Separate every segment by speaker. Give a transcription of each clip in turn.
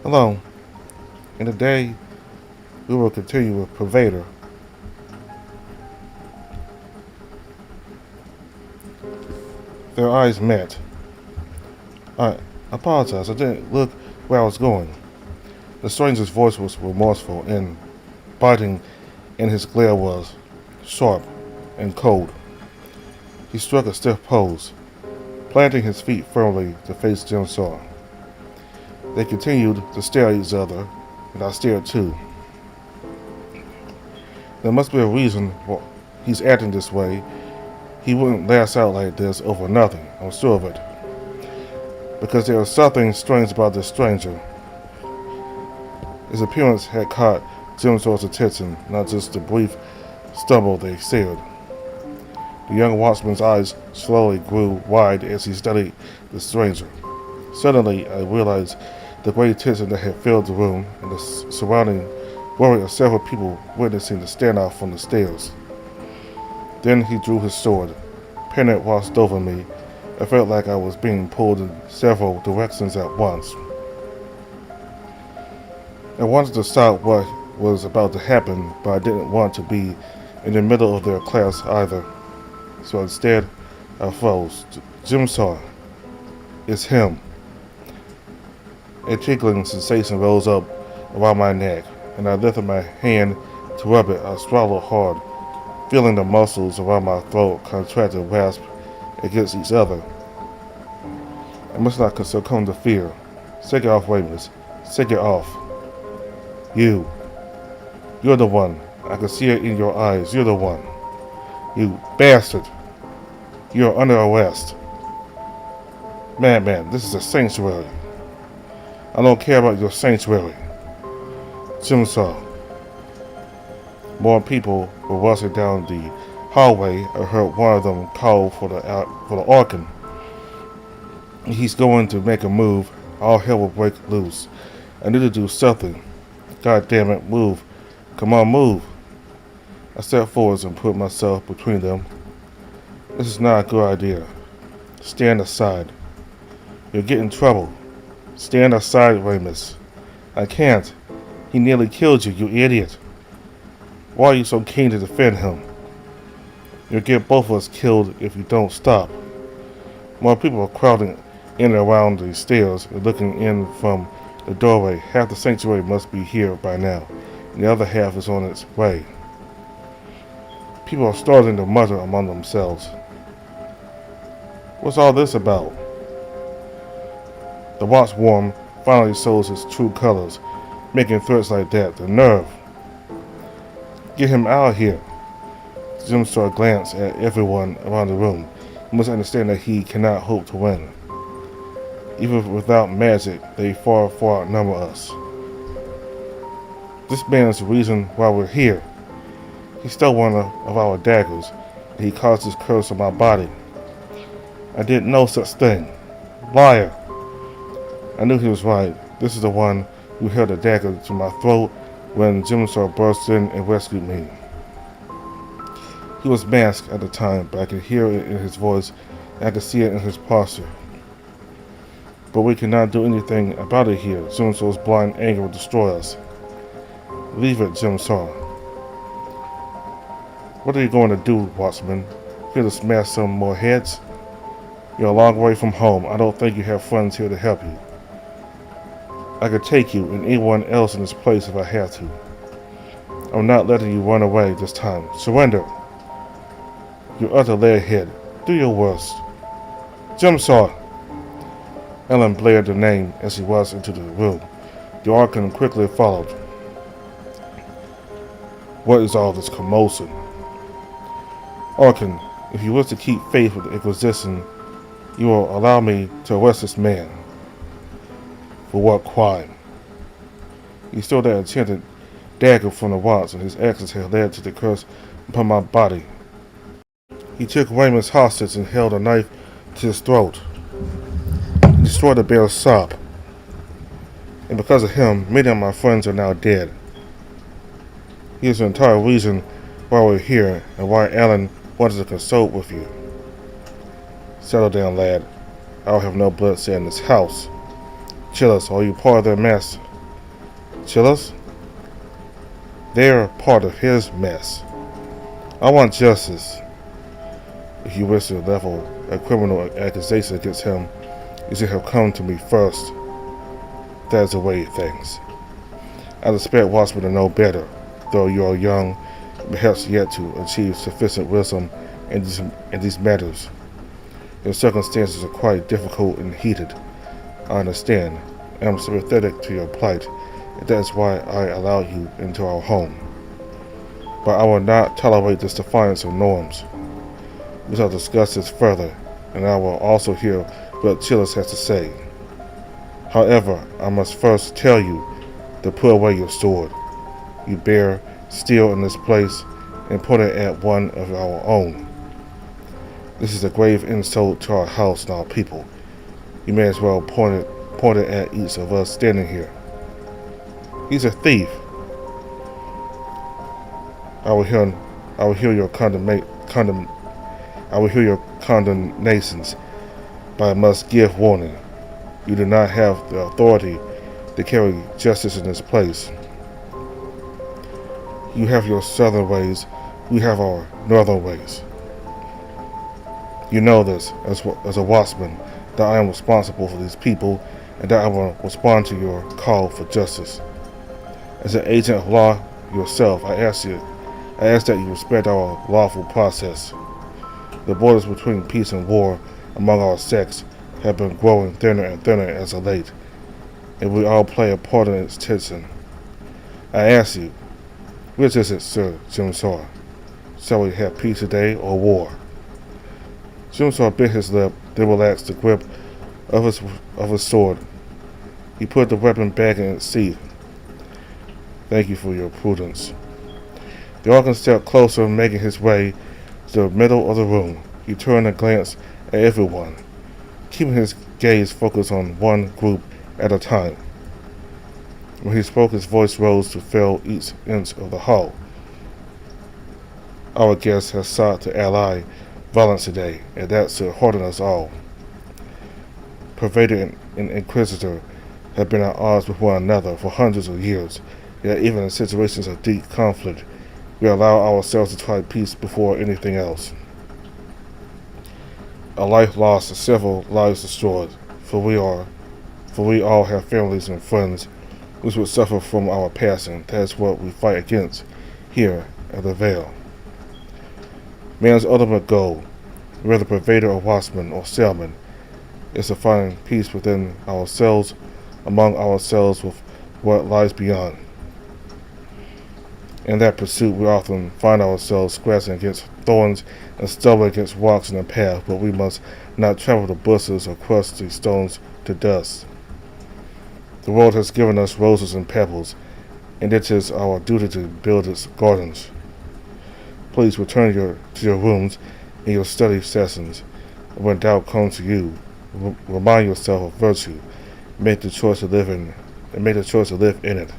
Speaker 1: Hello, and today we will continue with Pervader. Their eyes met. I apologize, I didn't look where I was going. The stranger's voice was remorseful and biting, and his glare was sharp and cold. He struck a stiff pose, planting his feet firmly to face Jim Saw. They continued to stare at each other, and I stared too. There must be a reason why he's acting this way. He wouldn't lash out like this over nothing, I'm sure of it. Because there was something strange about this stranger. His appearance had caught Jim Saw's attention, not just the brief stumble they shared. The young watchman's eyes slowly grew wide as he studied the stranger. Suddenly, I realized the great tension that had filled the room and the surrounding worry of several people witnessing the standoff from the stairs. Then he drew his sword. Panic washed over me. I felt like I was being pulled in several directions at once. I wanted to stop what was about to happen, but I didn't want to be in the middle of their class either. So instead, I froze. Jim Saw. It's him. A tickling sensation rose up around my neck, and I lifted my hand to rub it. I swallowed hard, feeling the muscles around my throat contract and rasp against each other. I must not succumb to fear. Shake it off, Ramus. Shake it off. You're the one. I can see it in your eyes. You're the one. You bastard. You're under arrest. Man, this is a sanctuary. I don't care about your sanctuary. Jim Saw. More people were rushing down the hallway. I heard one of them call for the Archon. He's going to make a move. All hell will break loose. I need to do something. God damn it, move. Come on, move. I stepped forwards and put myself between them. This is not a good idea. Stand aside. You'll get in trouble. Stand aside, Ramus. I can't. He nearly killed you, you idiot. Why are you so keen to defend him? You'll get both of us killed if you don't stop. More people are crowding in and around the stairs and looking in from the doorway. Half the sanctuary must be here by now, and the other half is on its way. People are starting to mutter among themselves. What's all this about? The watchworm finally shows his true colors, making threats like that. The nerve. Get him out of here. Jim Saw glanced at everyone around the room. He must understand that he cannot hope to win. Even without magic, they far outnumber us. This man is the reason why we're here. He stole one of our daggers, and he caused this curse on my body. I did no such thing. Liar. I knew he was right. This is the one who held a dagger to my throat when Jim Saw burst in and rescued me. He was masked at the time, but I could hear it in his voice, and I could see it in his posture. But we cannot do anything about it here. Jim Saw's blind anger will destroy us. Leave it, Jim Saw. What are you going to do, Watchman? Here to smash some more heads? You're a long way from home. I don't think you have friends here to help you. I could take you and anyone else in this place if I have to. I'm not letting you run away this time. Surrender. You utter leadhead. Do your worst. Jim Saw. Ellen blared the name as he rushed into the room. The Archon quickly followed. What is all this commotion? Archon, if you wish to keep faith with the Inquisition, you will allow me to arrest this man. For what crime? He stole that enchanted dagger from the watch, and his actions had led to the curse upon my body. He took Ramus hostage and held a knife to his throat. He destroyed the bear's shop. And because of him, many of my friends are now dead. He is the entire reason why we're here and why Alan wanted to consult with you. Settle down, lad. I'll have no bloodshed in this house. Chill us, or you part of their mess. Chillers? They're part of his mess. I want justice. If you wish to level a criminal accusation against him, you should have come to me first. That is the way of things. I expect Watchmen to know better, though you are young, perhaps yet to achieve sufficient wisdom in these matters. Your circumstances are quite difficult and heated. I understand. I am sympathetic to your plight, and that is why I allow you into our home. But I will not tolerate this defiance of norms. We shall discuss this further, and I will also hear what Chillers has to say. However, I must first tell you to put away your sword. You bear steel in this place and point it at one of our own. This is a grave insult to our house and our people. You may as well point it at each of us standing here. He's a thief. I will hear your condemnations, but I must give warning. You do not have the authority to carry justice in this place. You have your southern ways, we have our northern ways. You know this, as a watchman, that I am responsible for these people, and that I will respond to your call for justice. As an agent of law yourself, I ask that you respect our lawful process. The borders between peace and war among our sects have been growing thinner and thinner as of late, and we all play a part in its tension. I ask you, which is it, Sir Jimsaw? Shall we have peace today or war? Jimsaw bit his lip, then relaxed the grip of his sword. He put the weapon back in its sheath. Thank you for your prudence. The Archon stepped closer, making his way to the middle of the room. He turned and glanced at everyone, keeping his gaze focused on one group at a time. When he spoke, his voice rose to fill each inch of the hall. Our guest has sought to ally violence today, and that should hearten us all. Pervader and Inquisitor have been at odds with one another for hundreds of years, yet even in situations of deep conflict, we allow ourselves to try peace before anything else. A life lost and several lives destroyed, for we all have families and friends which would suffer from our passing. That is what we fight against here at the Vale. Man's ultimate goal, whether Pervader or Watchman or Salmon, is to find peace within ourselves, among ourselves, with what lies beyond. In that pursuit, we often find ourselves scratching against thorns and stumbling against rocks in the path, but we must not trample the bushes or crush these stones to dust. The world has given us roses and pebbles, and it is our duty to build its gardens. Please return to your rooms and your study sessions. When doubt comes to you, remind yourself of virtue. Make the choice to live in it.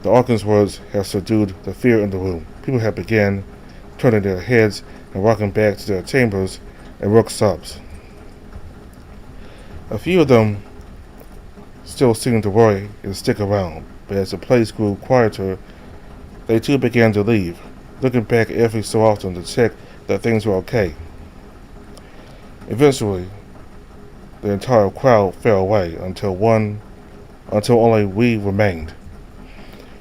Speaker 1: The Archon's words have subdued the fear in the room. People have begun turning their heads and walking back to their chambers and workshops. A few of them still seemed to worry and stick around, but as the place grew quieter, they too began to leave, looking back every so often to check that things were okay. Eventually, the entire crowd fell away until only we remained.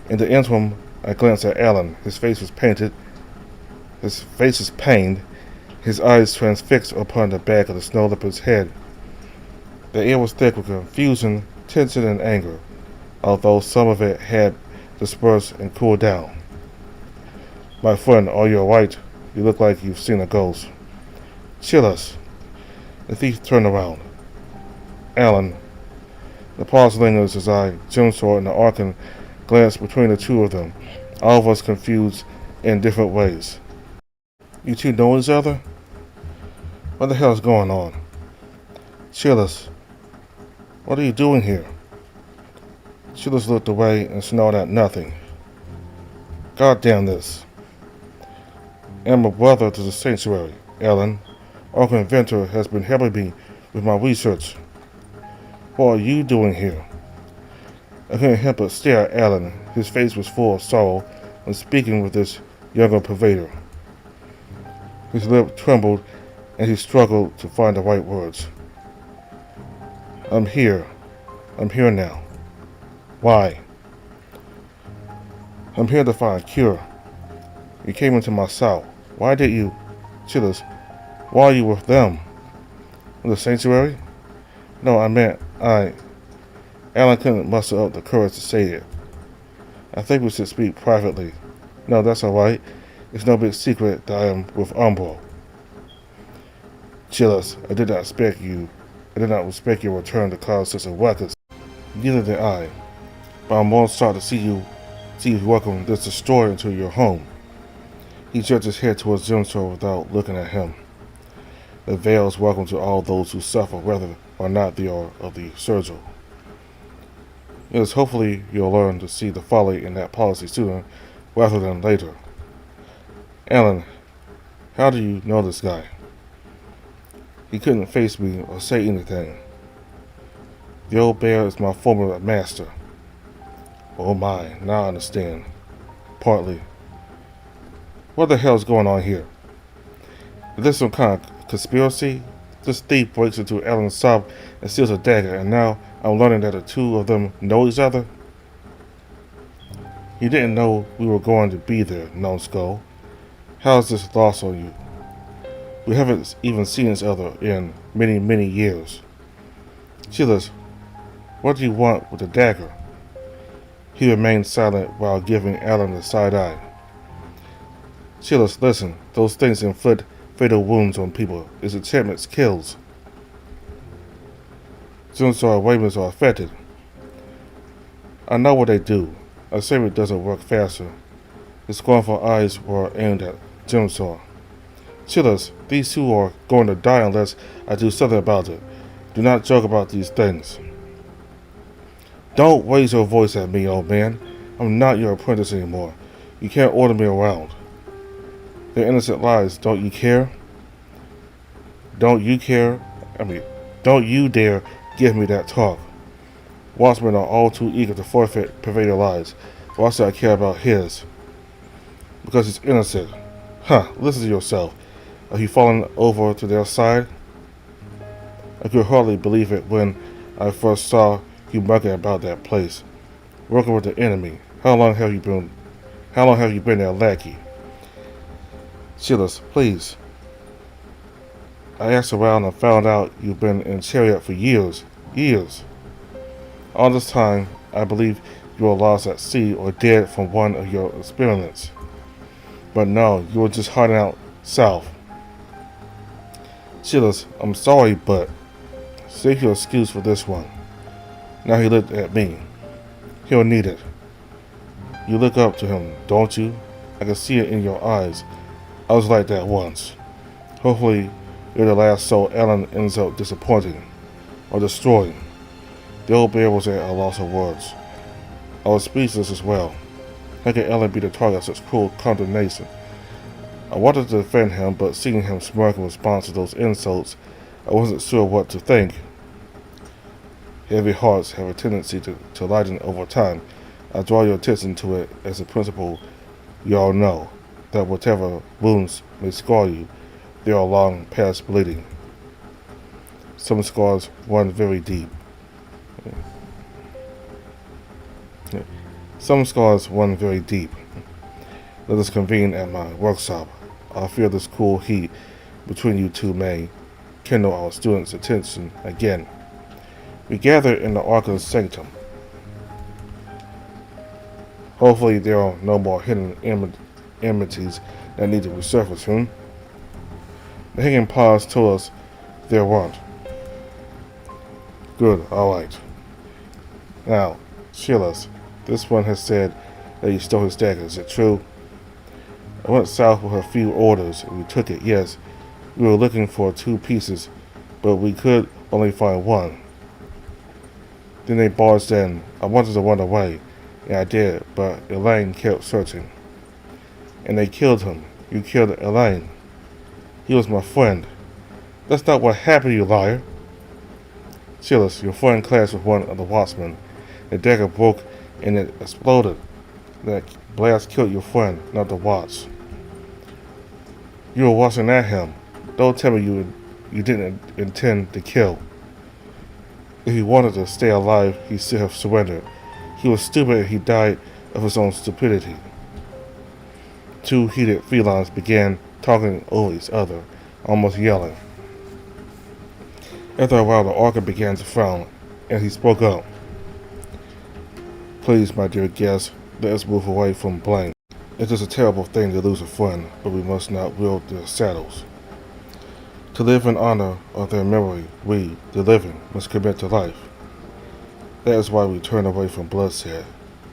Speaker 1: In the interim, I glanced at Alan. His face was pained, his eyes transfixed upon the back of the snow leopard's head. The air was thick with confusion, tension, and anger, although some of it had dispersed and cooled down. My friend, are you alright? You look like you've seen a ghost. Chill us. The thief turned around. Alan. The pause lingers as I, Jimsaw, and the Archon glanced between the two of them, all of us confused in different ways. You two know each other? What the hell is going on? Chillers, what are you doing here? Chillers looked away and snarled at nothing. God damn this. I'm a brother to the sanctuary, Ellen. Arkham Inventor has been helping me with my research. What are you doing here? I couldn't help but stare at Alan. His face was full of sorrow when speaking with this younger Pervader. His lip trembled and he struggled to find the right words. I'm here. I'm here now. Why? I'm here to find a cure. You came into my cell. Why did you? Chillers, why are you with them? In the sanctuary? No, I meant Alan couldn't muster up the courage to say it. I think we should speak privately. No, that's alright. It's no big secret that I am with Umbro. Chillers, I did not expect your return to cause such a ruckus. Neither did I. But I'm most sorry to see you welcome this destroyer into your home. He jerked his head towards Jimso without looking at him. The veil is welcome to all those who suffer, whether or not they are of the Surgical. Yes, hopefully you'll learn to see the folly in that policy sooner rather than later. Alan, how do you know this guy? He couldn't face me or say anything. The old bear is my former master. Oh my, now I understand. Partly. What the hell is going on here? Is this some kind of conspiracy? This thief breaks into Alan's shop and steals a dagger, and now I'm learning that the two of them know each other? You didn't know we were going to be there, Numbskull. How is this lost on you? We haven't even seen each other in many, many years. Chillers, what do you want with the dagger? He remained silent while giving Alan the side eye. Chillers, listen, those things inflict fatal wounds on people. Its enchantments kills. Since our ravens are affected. I know what they do. I say it doesn't work faster. His scornful eyes were aimed at Jimsaw. Chillers, these two are going to die unless I do something about it. Do not joke about these things. Don't raise your voice at me, old man. I'm not your apprentice anymore. You can't order me around. They're innocent lives. Don't you care? Don't you care? Don't you dare give me that talk. Watchmen are all too eager to forfeit Pervader lives. Why should I care about his? Because he's innocent. Huh, listen to yourself. Are you falling over to their side? I could hardly believe it when I first saw you mucking about that place. Working with the enemy. How long have you been their lackey? Chillers, please. I asked around and found out you've been in Chariot for years. All this time, I believe you were lost at sea or dead from one of your experiments. But no, you were just hiding out south. Chillers, I'm sorry, but save your excuse for this one. Now he looked at me. He'll need it. You look up to him, don't you? I can see it in your eyes. I was like that once. Hopefully, you're the last soul Alan ends up disappointing or destroying. The old bear was at a loss of words. I was speechless as well. How could Alan be the target of such cruel condemnation? I wanted to defend him, but seeing him smirk in response to those insults, I wasn't sure what to think. Heavy hearts have a tendency to lighten over time. I draw your attention to it as a principle you all know, that whatever wounds may scar you, they are long past bleeding. Some scars run very deep. Let us convene at my workshop. I fear this cool heat between you two may kindle our students' attention again. We gather in the Arca's sanctum. Hopefully there are no more hidden enmities that need to resurface, The hanging paws told us there weren't. Good, alright. Now, Chillers, this one has said that you stole his dagger, is it true? I went south with a few orders, and we took it, yes. We were looking for 2 pieces, but we could only find 1. Then they barged in. I wanted to run away, and I did, but Elaine kept searching. And they killed him. You killed Elaine. He was my friend. That's not what happened, you liar. Chillers, your friend clashed with one of the watchmen. The dagger broke and it exploded. That blast killed your friend, not the watch. You were watching at him. Don't tell me you didn't intend to kill. If he wanted to stay alive, he should have surrendered. He was stupid and he died of his own stupidity. Two heated felines began talking over each other, almost yelling. After a while, the orca began to frown, and he spoke up. Please, my dear guest, let us move away from blame. It is a terrible thing to lose a friend, but we must not wield their saddles. To live in honor of their memory, we, the living, must commit to life. That is why we turn away from bloodshed.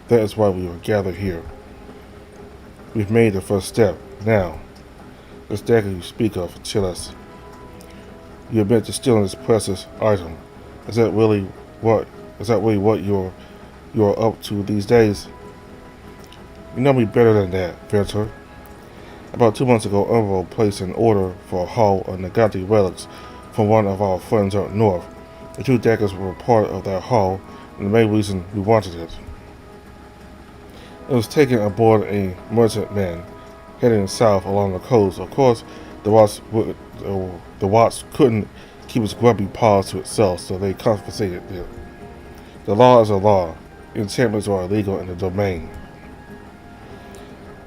Speaker 1: That is why we are gathered here. We've made the first step. Now, this dagger you speak of, Chillis. You admit to stealing this precious item. Is that really what you're up to these days? You know me better than that, Venture. About 2 months ago, Umbro placed an order for a haul of Nagati relics from one of our friends up north. The two daggers were part of that haul, and the main reason we wanted it. It was taken aboard a merchantman heading south along the coast. Of course, the watch couldn't keep its grubby paws to itself, so they confiscated it. The law is a law. Enchantments are illegal in the domain.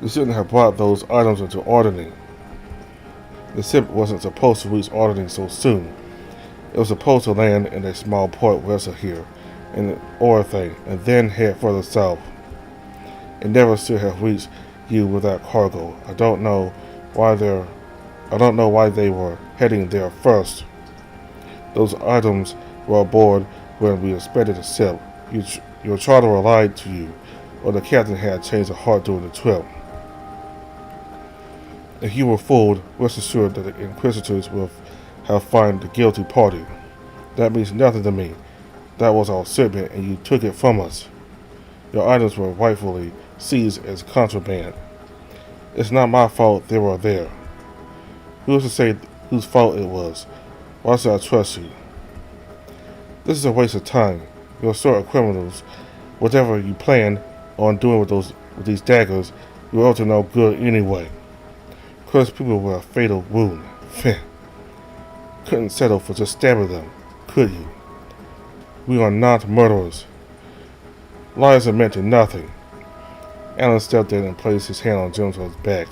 Speaker 1: We shouldn't have brought those items into Ordering. The ship wasn't supposed to reach Ordering so soon. It was supposed to land in a small port west of here, in Orthe, and then head further south. It never should have reached you with that cargo. I don't know why they were heading there first. Those items were aboard when we inspected the ship. Your charterer lied to you, or the captain had changed of heart during the trip. If you were fooled, rest assured that the Inquisitors will have found the guilty party. That means nothing to me. That was our shipment, and you took it from us. Your items were rightfully seized as contraband. It's not my fault they were there. Who's to say whose fault it was? Why should I trust you? This is a waste of time. You're sort of criminals. Whatever you plan on doing with these daggers, you're up to no good anyway. Cursed people with a fatal wound. Couldn't settle for just stabbing them, could you? We are not murderers. Lies are meant to nothing. Alan stepped in and placed his hand on Jim's back.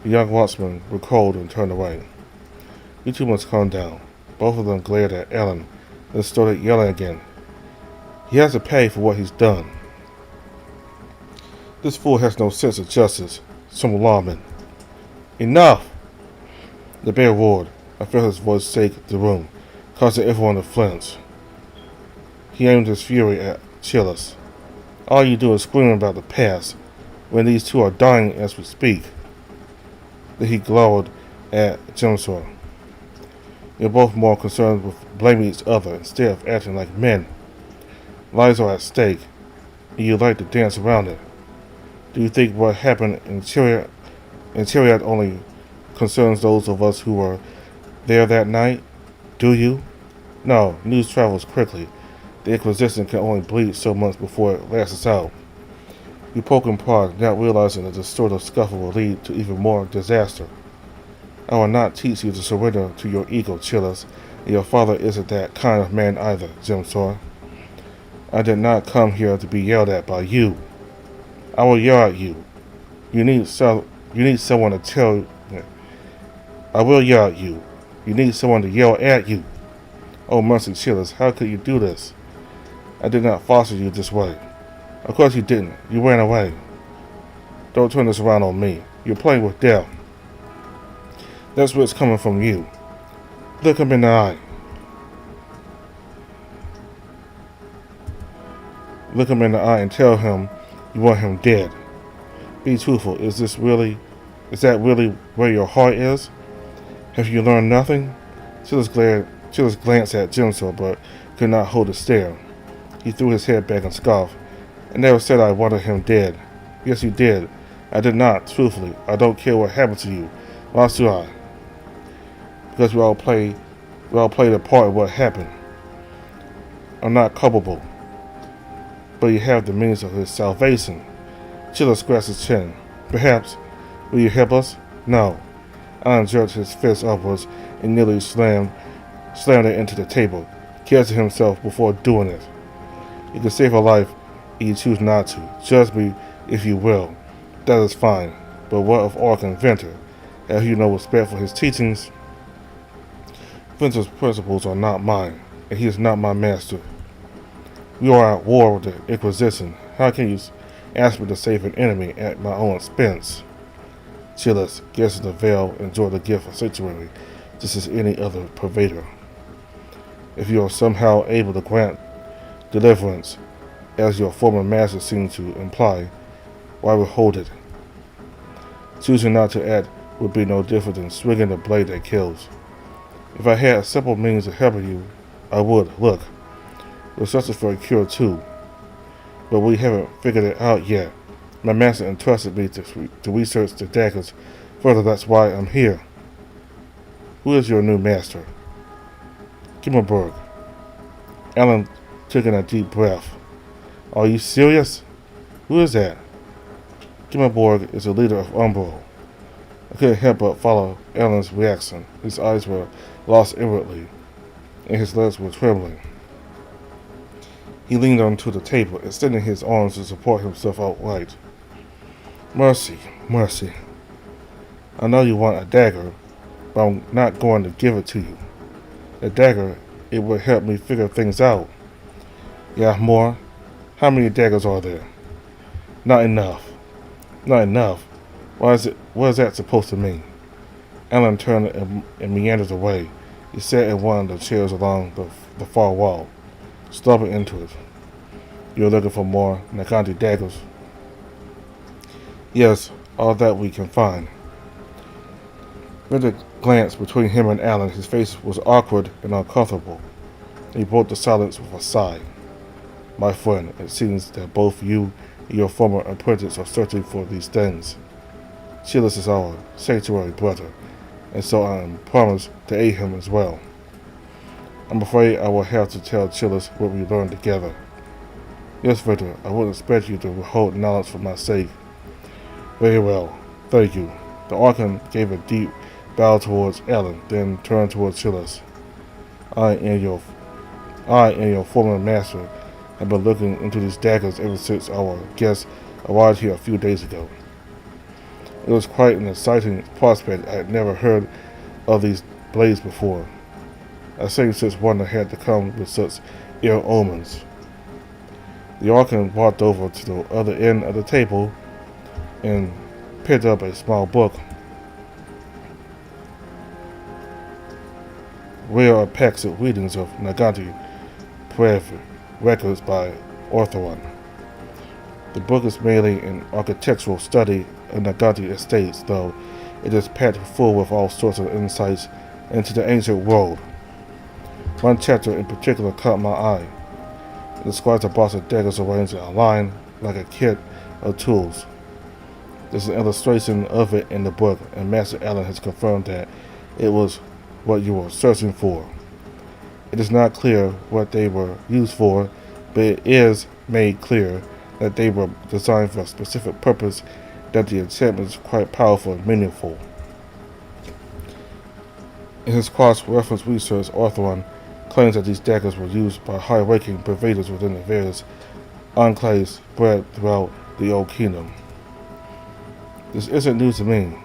Speaker 1: The young watchman recoiled and turned away. You two must calm down. Both of them glared at Alan, then started yelling again. He has to pay for what he's done. This fool has no sense of justice. Some lawman. Enough! The bear roared. I felt his voice shake the room, causing everyone to flinch. He aimed his fury at Chillis. All you do is scream about the past, when these two are dying as we speak. Then he glowered at Jimsor. You're both more concerned with blaming each other instead of acting like men. Lives are at stake, and you like to dance around it. Do you think what happened in Chariot only concerns those of us who were there that night? Do you? No, news travels quickly. The Inquisition can only bleed so much before it lasts out. You poke and prod, not realizing that this sort of scuffle will lead to even more disaster. I will not teach you to surrender to your ego, Chillis, and your father isn't that kind of man either, Jimsor. I did not come here to be yelled at by you. I will yell at you. You need someone to tell. I will yell at you. You need someone to yell at you. Oh, mercy, Chillis, how could you do this? I did not foster you this way. Of course you didn't. You ran away. Don't turn this around on me. You're playing with death. That's what's coming from you. Look him in the eye. Look him in the eye and tell him you want him dead. Be truthful. Is that really where your heart is? Have you learned nothing? Chillis glanced at Jimsor, but could not hold a stare. He threw his head back and scoffed. I never said I wanted him dead. Yes, you did. I did not, truthfully. I don't care what happened to you. Why should I? Because we all played a part in what happened. I'm not culpable. but you have the means of his salvation. Chilla scratched his chin. Perhaps. Will you help us? No. Alan jerked his fist upwards and nearly slammed it into the table, catching himself before doing it. You can save her life if you choose not to. Judge me if you will. That is fine. But what of Arkham Ventor? Have you no respect for his teachings? Ventor's principles are not mine, and he is not my master. We are at war with the Inquisition. How can you ask me to save an enemy at my own expense? Chillis, guessing the veil, enjoyed the gift of sanctuary, just as any other pervader. If you are somehow able to grant deliverance, as your former master seemed to imply, why withhold it? Choosing not to act would be no different than swinging the blade that kills. If I had a simple means of helping you, I would. Look, we're searching for a cure too, but we haven't figured it out yet. My master entrusted me to research the daggers further. That's why I'm here. Who is your new master? Kimmelberg. Alan took in a deep breath. Are you serious? Who is that? Kimmelberg is the leader of Umbro. I couldn't help but follow Alan's reaction. His eyes were lost inwardly, and his legs were trembling. He leaned onto the table, extending his arms to support himself outright. Mercy, mercy. I know you want a dagger, but I'm not going to give it to you. A dagger, it would help me figure things out. Yeah, more? How many daggers are there? Not enough. Not enough? What is that supposed to mean? Alan turned and meandered away. He sat in one of the chairs along the far wall, stomping into it. You're looking for more Naganti daggers? Yes, all that we can find. With a glance between him and Alan, his face was awkward and uncomfortable. He broke the silence with a sigh. My friend, it seems that both you and your former apprentice are searching for these things. Chillis is our sanctuary brother, and so I am promised to aid him as well. I'm afraid I will have to tell Chillis what we learned together. Yes, Victor, I wouldn't expect you to withhold knowledge for my sake. Very well, thank you. The Archon gave a deep bow towards Alan, then turned towards Chillis. I and your former master have been looking into these daggers ever since our guest arrived here a few days ago. It was quite an exciting prospect. I had never heard of these blades before. I think such wonder had to come with such ill omens. The Archon walked over to the other end of the table and picked up a small book. Rare packs of readings of Naganti Pervader records by Orthoron. The book is mainly an architectural study of Naganti estates, though it is packed full with all sorts of insights into the ancient world. One chapter in particular caught my eye. It describes a box of daggers arranged in a line like a kit of tools. There's an illustration of it in the book, and Master Allen has confirmed that it was what you were searching for. It is not clear what they were used for, but it is made clear that they were designed for a specific purpose, that the enchantment is quite powerful and meaningful. In his cross-reference research, Orthoron claims that these daggers were used by high-ranking pervaders within the various enclaves spread throughout the Old Kingdom. This isn't news to me.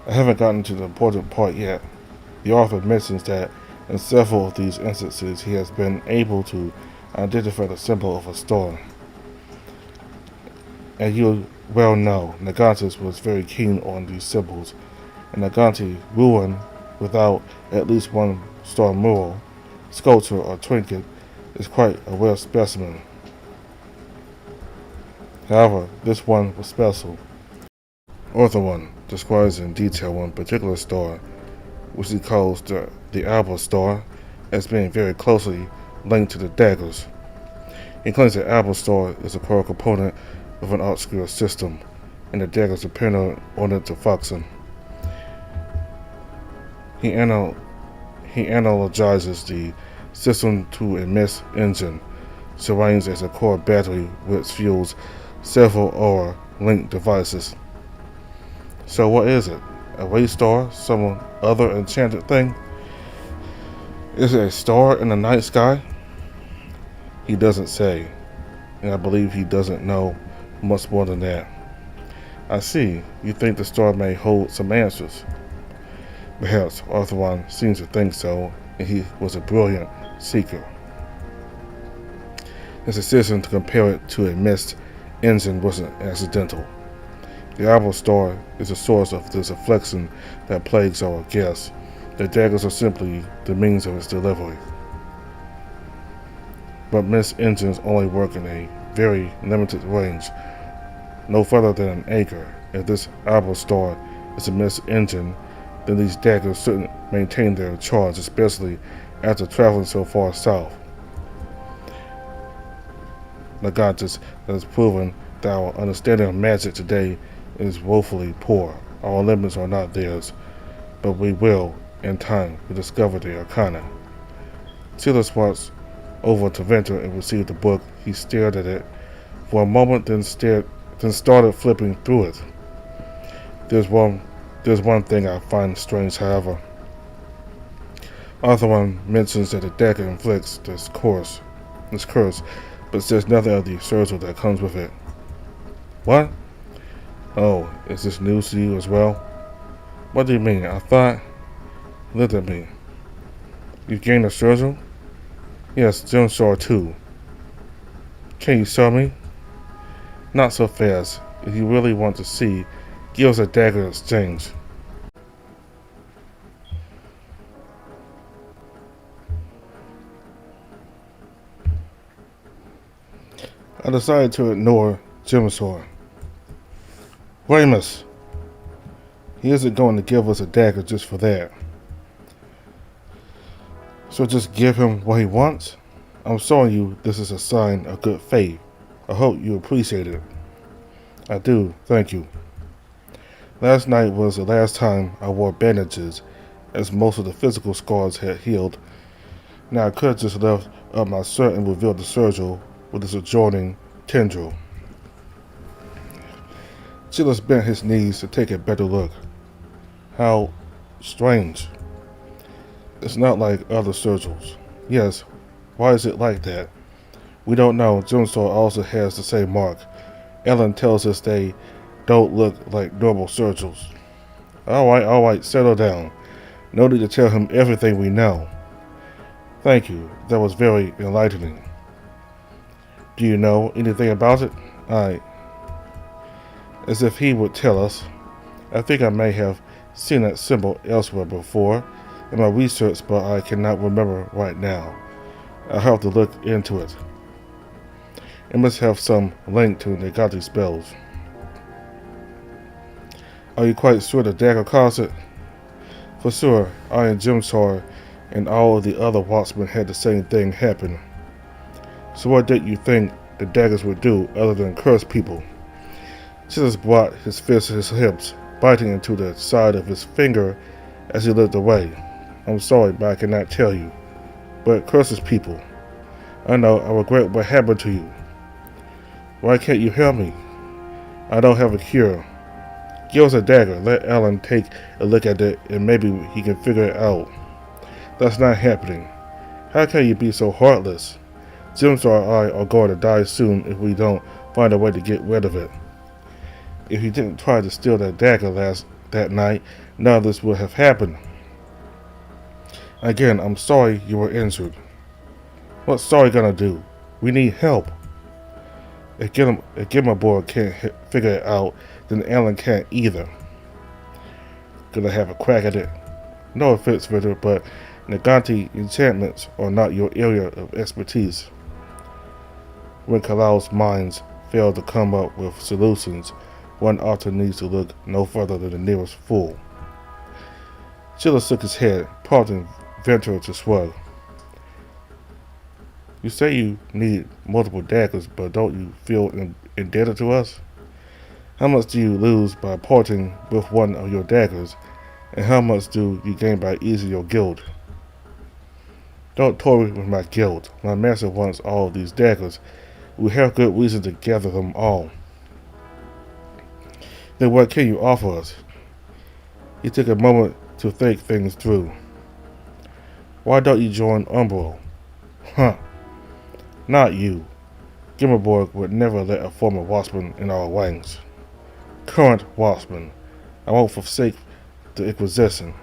Speaker 1: I haven't gotten to the important part yet. The author mentions that in several of these instances he has been able to identify the symbol of a storm. And you well know, Nagantis was very keen on these symbols, and Naganti ruin without at least one star mural, sculpture, or trinket is quite a rare specimen. However, this one was special. Orthoron describes in detail one particular star, which he calls the Alba star, as being very closely linked to the daggers. He claims that Alba star is a core component of an obscure system, and the daggers depend on it to function. He analogizes the system to a mist engine, serranes as a core battery which fuels several aura linked devices. So what is it? A waystar? Some other enchanted thing? Is it a star in the night sky? He doesn't say, and I believe he doesn't know much more than that. I see. You think the star may hold some answers. Perhaps Arthur seems to think so, and he was a brilliant seeker. His decision to compare it to a mist engine wasn't accidental. The Apple Star is the source of this affliction that plagues our guests. The daggers are simply the means of its delivery. But mist engines only work in a very limited range, no further than an acre. If this Apple Star is a mist engine, then these daggers shouldn't maintain their charge, especially after traveling so far south. Nagatis has proven that our understanding of magic today is woefully poor. Our limits are not theirs, but we will, in time, rediscover the arcana. Silas walked over to Venter and received the book. He stared at it for a moment, then started flipping through it. There's one thing I find strange, however. Arthur mentions that the dagger inflicts this curse, but says nothing of the surgery that comes with it. What? Oh, is this news to you as well? What do you mean? I thought... Look at me. You gained a surgery? Yes, Jim saw too. Can you show me? Not so fast. If you really want to see, give us a dagger exchange. I decided to ignore Jim's sword. Ramus! He isn't going to give us a dagger just for that. So just give him what he wants? I'm showing you this is a sign of good faith. I hope you appreciate it. I do, thank you. Last night was the last time I wore bandages, as most of the physical scars had healed. Now I could have just left up my shirt and revealed the surgery with its adjoining tendril. Silas bent his knees to take a better look. How strange. It's not like other surgeries. Yes, why is it like that? We don't know. Jimsaw also has the same mark. Ellen tells us they don't look like normal surgeries. Alright, settle down. No need to tell him everything we know. Thank you, that was very enlightening. Do you know anything about it? As if he would tell us. I think I may have seen that symbol elsewhere before in my research, but I cannot remember right now. I'll have to look into it. It must have some link to Negati spells. Are you quite sure the dagger caused it? For sure, I and Jimsar and all of the other watchmen had the same thing happen. So what did you think the daggers would do other than curse people? Jesus brought his fist to his hips, biting into the side of his finger as he looked away. I'm sorry, but I cannot tell you. But it curses people. I know, I regret what happened to you. Why can't you help me? I don't have a cure. Give us a dagger, let Alan take a look at it, and maybe he can figure it out. That's not happening. How can you be so heartless? Jimstar and I are going to die soon if we don't find a way to get rid of it. If he didn't try to steal that dagger that night, none of this would have happened. Again, I'm sorry you were injured. What's sorry gonna do? We need help. If Gilmore boy can't figure it out, then Alan can't either. Gonna have a crack at it. No offense, Ritter, but Naganti enchantments are not your area of expertise. When Kalal's minds fail to come up with solutions, one often needs to look no further than the nearest fool. Chilla shook his head, prompting Ventura to shrug. You say you need multiple daggers, but don't you feel indebted to us? How much do you lose by parting with one of your daggers, and how much do you gain by easing your guilt? Don't toy with my guilt. My master wants all of these daggers. We have good reason to gather them all. Then what can you offer us? He took a moment to think things through. Why don't you join Umbro? Huh. Not you. Gimmerborg would never let a former Waspman in our ranks. Current Waspman. I won't forsake the Inquisition.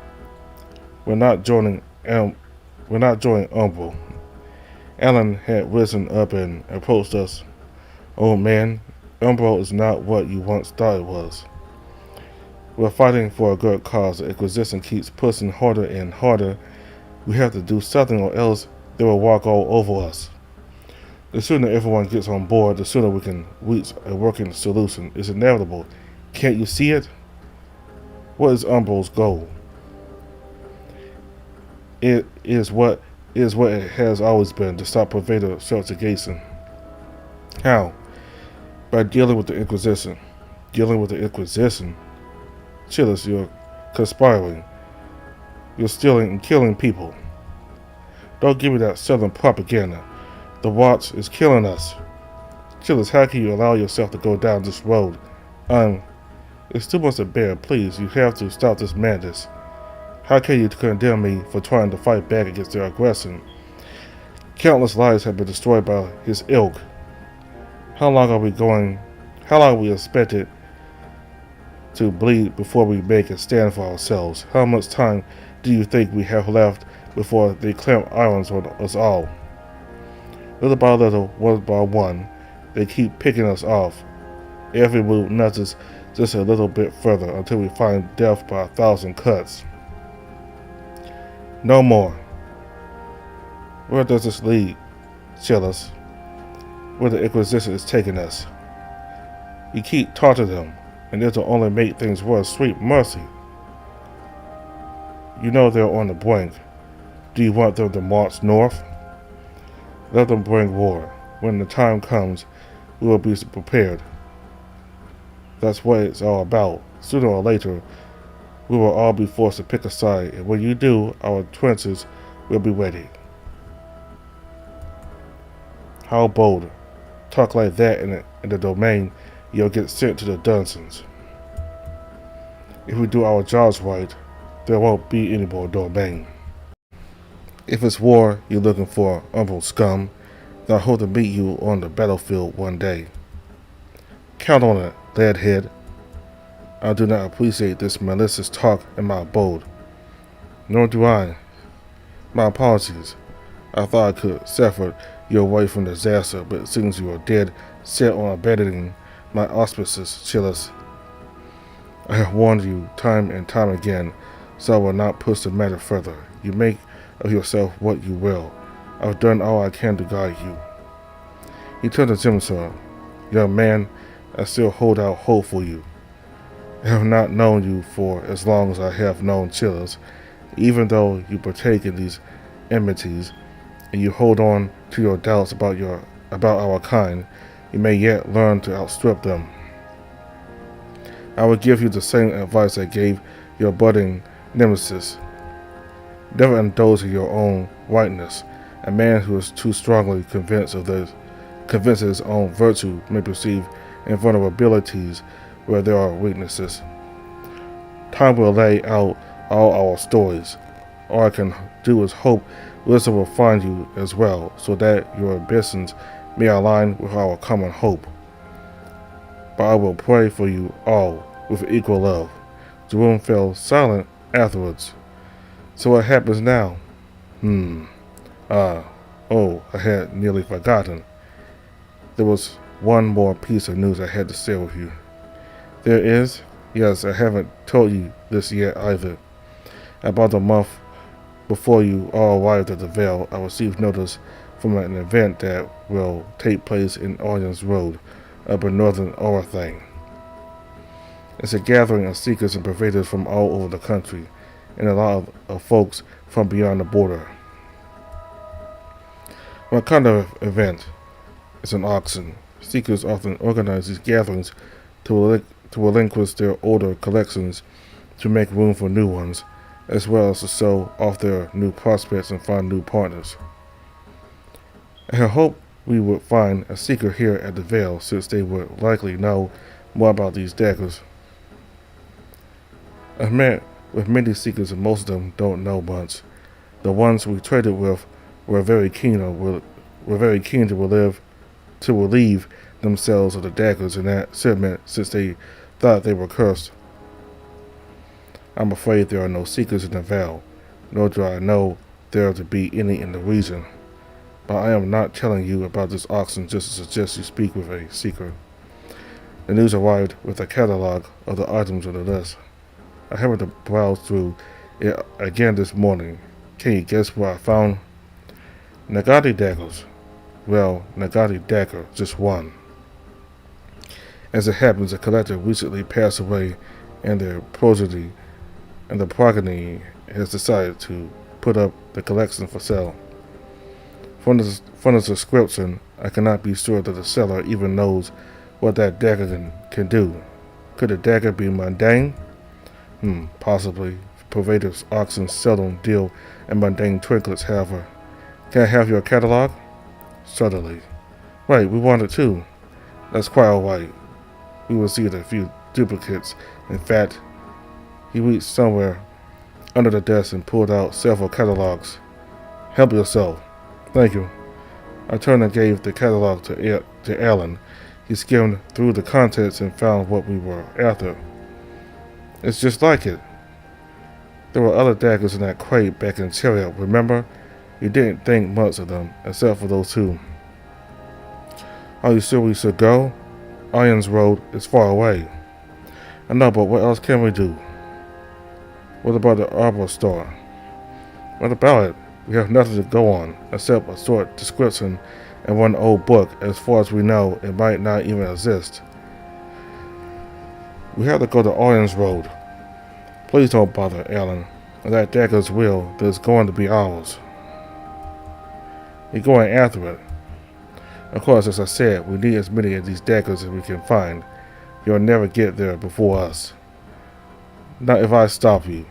Speaker 1: We're not joining Umbro. Alan had risen up and approached us. Oh man, Umbro is not what you once thought it was. We're fighting for a good cause. The Inquisition keeps pushing harder and harder. We have to do something or else they will walk all over us. The sooner everyone gets on board, the sooner we can reach a working solution. It's inevitable. Can't you see it? What is Umbro's goal? It is what it has always been, to stop Pervader subjugation. How? By dealing with the Inquisition. Dealing with the Inquisition? Chillus, you're conspiring. You're stealing and killing people. Don't give me that southern propaganda. The Watch is killing us. Chillus, how can you allow yourself to go down this road? It's too much to bear. Please, you have to stop this madness. How can you condemn me for trying to fight back against their aggression? Countless lives have been destroyed by his ilk. How long are we expected to bleed before we make a stand for ourselves? How much time do you think we have left before they clamp irons on us all? Little by little, one by one, they keep picking us off. Every move nudges just a little bit further until we find death by 1,000 cuts. No more. Where does this lead, Chillus? Where the Inquisition is taking us. You keep taunting them, and it'll only make things worse. Sweet mercy. You know they're on the brink. Do you want them to march north? Let them bring war. When the time comes, we will be prepared. That's what it's all about. Sooner or later, we will all be forced to pick a side, and when you do, our trenches will be ready. How bold. Talk like that in the domain, you'll get sent to the dungeons. If we do our jobs right, there won't be any more domain. If it's war you're looking for, Umbro scum, then I hope to meet you on the battlefield one day. Count on it, leadhead. I do not appreciate this malicious talk in my abode. Nor do I. My apologies. I thought I could sever you away from disaster, but it seems you are dead set on abandoning my auspices, Chillus. I have warned you time and time again, so I will not push the matter further. You make of yourself what you will. I've done all I can to guide you. He turned to Zimsar. Young man, I still hold out hope for you. I have not known you for as long as I have known Chillus. Even though you partake in these enmities, and you hold on to your doubts about our kind, you may yet learn to outstrip them. I will give you the same advice I gave your budding nemesis. Never indulge in your own rightness. A man who is too strongly convinced of his own virtue may perceive invulnerabilities where there are weaknesses. Time will lay out all our stories. All I can do is hope wisdom will find you as well, so that your ambitions may align with our common hope. But I will pray for you all with equal love. Jerome fell silent afterwards. So what happens now? I had nearly forgotten. There was one more piece of news I had to share with you. There is? Yes, I haven't told you this yet either. About a month before you all arrived at the Vale, I received notice from an event that will take place in Orion's Road, up in northern Orathang. It's a gathering of seekers and pervaders from all over the country, and a lot of folks from beyond the border. What kind of event? It's an auction. Seekers often organize these gatherings to relinquish their older collections to make room for new ones. as well as to show off their new prospects and find new partners. I had hoped we would find a seeker here at the Vale, since they would likely know more about these daggers. I've met with many seekers and most of them don't know much. The ones we traded with were very keen to relieve themselves of the daggers in that segment, since they thought they were cursed. I'm afraid there are no seekers in the Vale, nor do I know there to be any in the region. But I am not telling you about this auction just to suggest you speak with a seeker. The news arrived with a catalog of the items on the list. I happened to browse through it again this morning. Can you guess what I found? Nagati daggers. Well, Nagati dagger, just one. As it happens, a collector recently passed away, and the progeny has decided to put up the collection for sale. From the description, I cannot be sure that the seller even knows what that dagger can do. Could the dagger be mundane? Possibly. Pervader's auctions seldom deal in mundane trinkets, however. Can I have your catalog? Certainly. Right, we want it too. That's quite alright. We received a few duplicates. In fact, he reached somewhere under the desk and pulled out several catalogs. Help yourself. Thank you. I turned and gave the catalog to Alan. He skimmed through the contents and found what we were after. It's just like it. There were other daggers in that crate back in Chariot, remember? You didn't think much of them, except for those two. Are you sure we should go? Irons Road is far away. I know, but what else can we do? What about the arbor store? What about it? We have nothing to go on, except a short description and one old book. As far as we know, it might not even exist. We have to go to Irons Road. Please don't bother, Alan. If that dagger's real, then it's going to be ours. You're going after it. Of course, as I said, we need as many of these daggers as we can find. You'll never get there before us. Not if I stop you.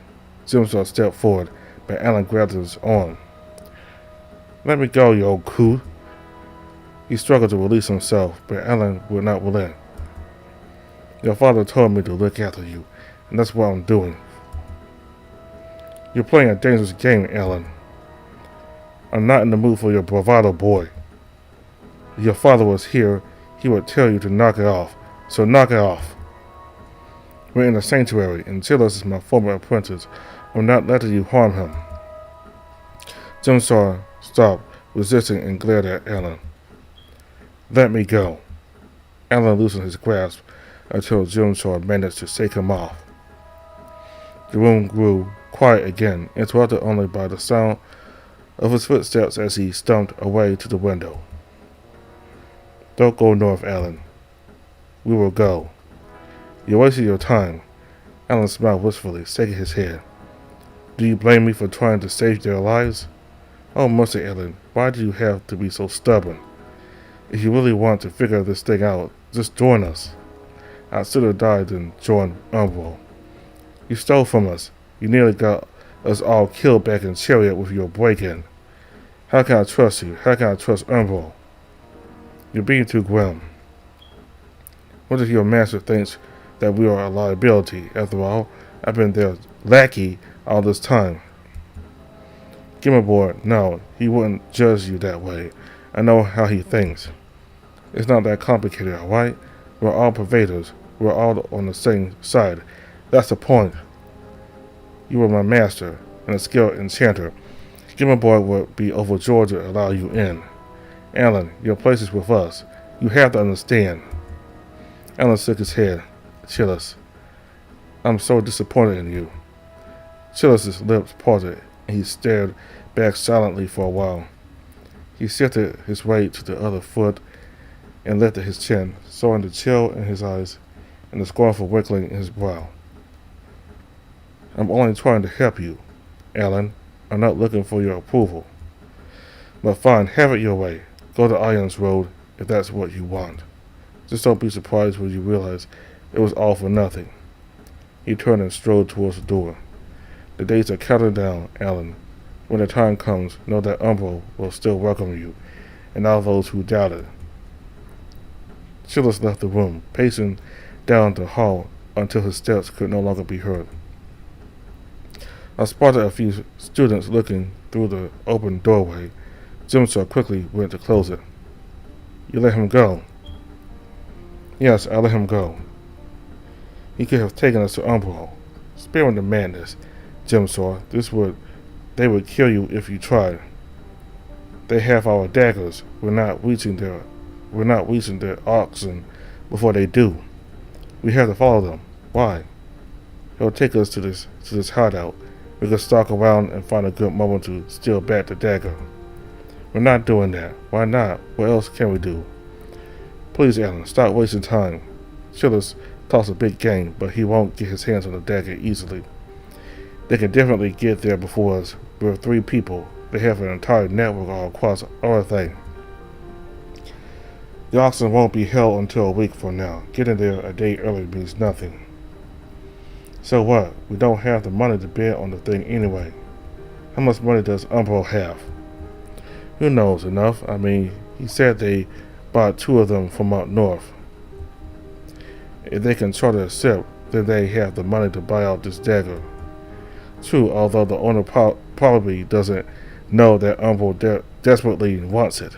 Speaker 1: Jimstar stepped forward, but Alan grabbed his arm. Let me go, you old coot. He struggled to release himself, but Alan would not relent. Your father told me to look after you, and that's what I'm doing. You're playing a dangerous game, Alan. I'm not in the mood for your bravado, boy. If your father was here, he would tell you to knock it off, so knock it off. We're in the sanctuary, and Chillis is my former apprentice. I'm not letting you harm him. Jimstar stopped, resisting, and glared at Alan. Let me go. Alan loosened his grasp until Jimstar managed to shake him off. The room grew quiet again, interrupted only by the sound of his footsteps as he stumped away to the window. Don't go north, Alan. We will go. You're wasting your time. Alan smiled wistfully, shaking his head. Do you blame me for trying to save their lives? Oh, mercy, Alan, why do you have to be so stubborn? If you really want to figure this thing out, just join us. I'd sooner die than join Umbro. You stole from us. You nearly got us all killed back in Chariot with your break-in. How can I trust you? How can I trust Umbro? You're being too grim. What if your master thinks that we are a liability? After all, I've been their lackey all this time. Gimmerboard, no, he wouldn't judge you that way. I know how he thinks. It's not that complicated, alright? We're all pervaders. We're all on the same side. That's the point. You were my master and a skilled enchanter. Gimmerboard would be overjoyed to allow you in. Alan, your place is with us. You have to understand. Alan shook his head. Chillis, I'm so disappointed in you. Chillis' lips parted, and he stared back silently for a while. He shifted his weight to the other foot and lifted his chin, showing the chill in his eyes and the scornful wrinkling in his brow. I'm only trying to help you, Alan. I'm not looking for your approval. But fine, have it your way. Go to Irons Road if that's what you want. Just don't be surprised when you realize it was all for nothing. He turned and strode towards the door. The days are counting down, Alan. When the time comes, know that Umbro will still welcome you, and all those who doubted. Chillus left the room, pacing down the hall until his steps could no longer be heard. I spotted a few students looking through the open doorway. Jimsaw quickly went to close it. You let him go? Yes, I let him go. He could have taken us to Umbro. Spare him the madness, Jimsaw. They would kill you if you tried. They have our daggers. We're not reaching their oxen before they do. We have to follow them. Why? He'll take us to this hideout. We could stalk around and find a good moment to steal back the dagger. We're not doing that. Why not? What else can we do? Please, Alan, stop wasting time. Chillus talks a big game, but he won't get his hands on the dagger easily. They can definitely get there before us. We're 3 people. They have an entire network all across Earth. The auction won't be held until a week from now. Getting there a day early means nothing. So what? We don't have the money to bet on the thing anyway. How much money does Umbro have? Who knows? Enough. I mean, he said they bought 2 of them from up north. If they can charter a ship, then they have the money to buy out this dagger. True, although the owner probably doesn't know that Umbro desperately wants it.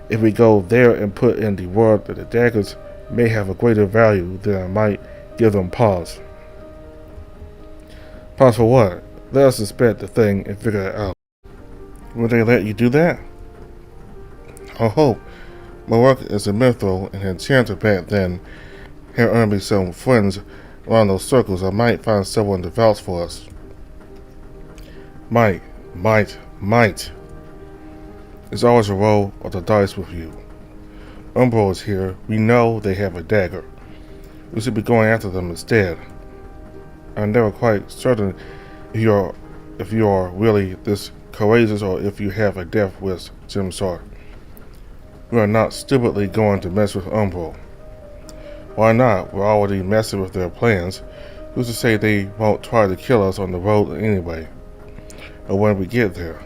Speaker 1: If we go there and put in the word that the daggers may have a greater value, then I might give them pause. Pause for what? Let us inspect the thing and figure it out. Will they let you do that? I hope. My work as a mythro and enchanter back then had earned me some friends around those circles. I might find someone to vouch for us. Might. It's always a roll of the dice with you. Umbro is here. We know they have a dagger. We should be going after them instead. I'm never quite certain if you are really this courageous or if you have a death wish, Jimsaw. We are not stupidly going to mess with Umbro. Why not? We're already messing with their plans. Who's to say they won't try to kill us on the road anyway? Or when we get there?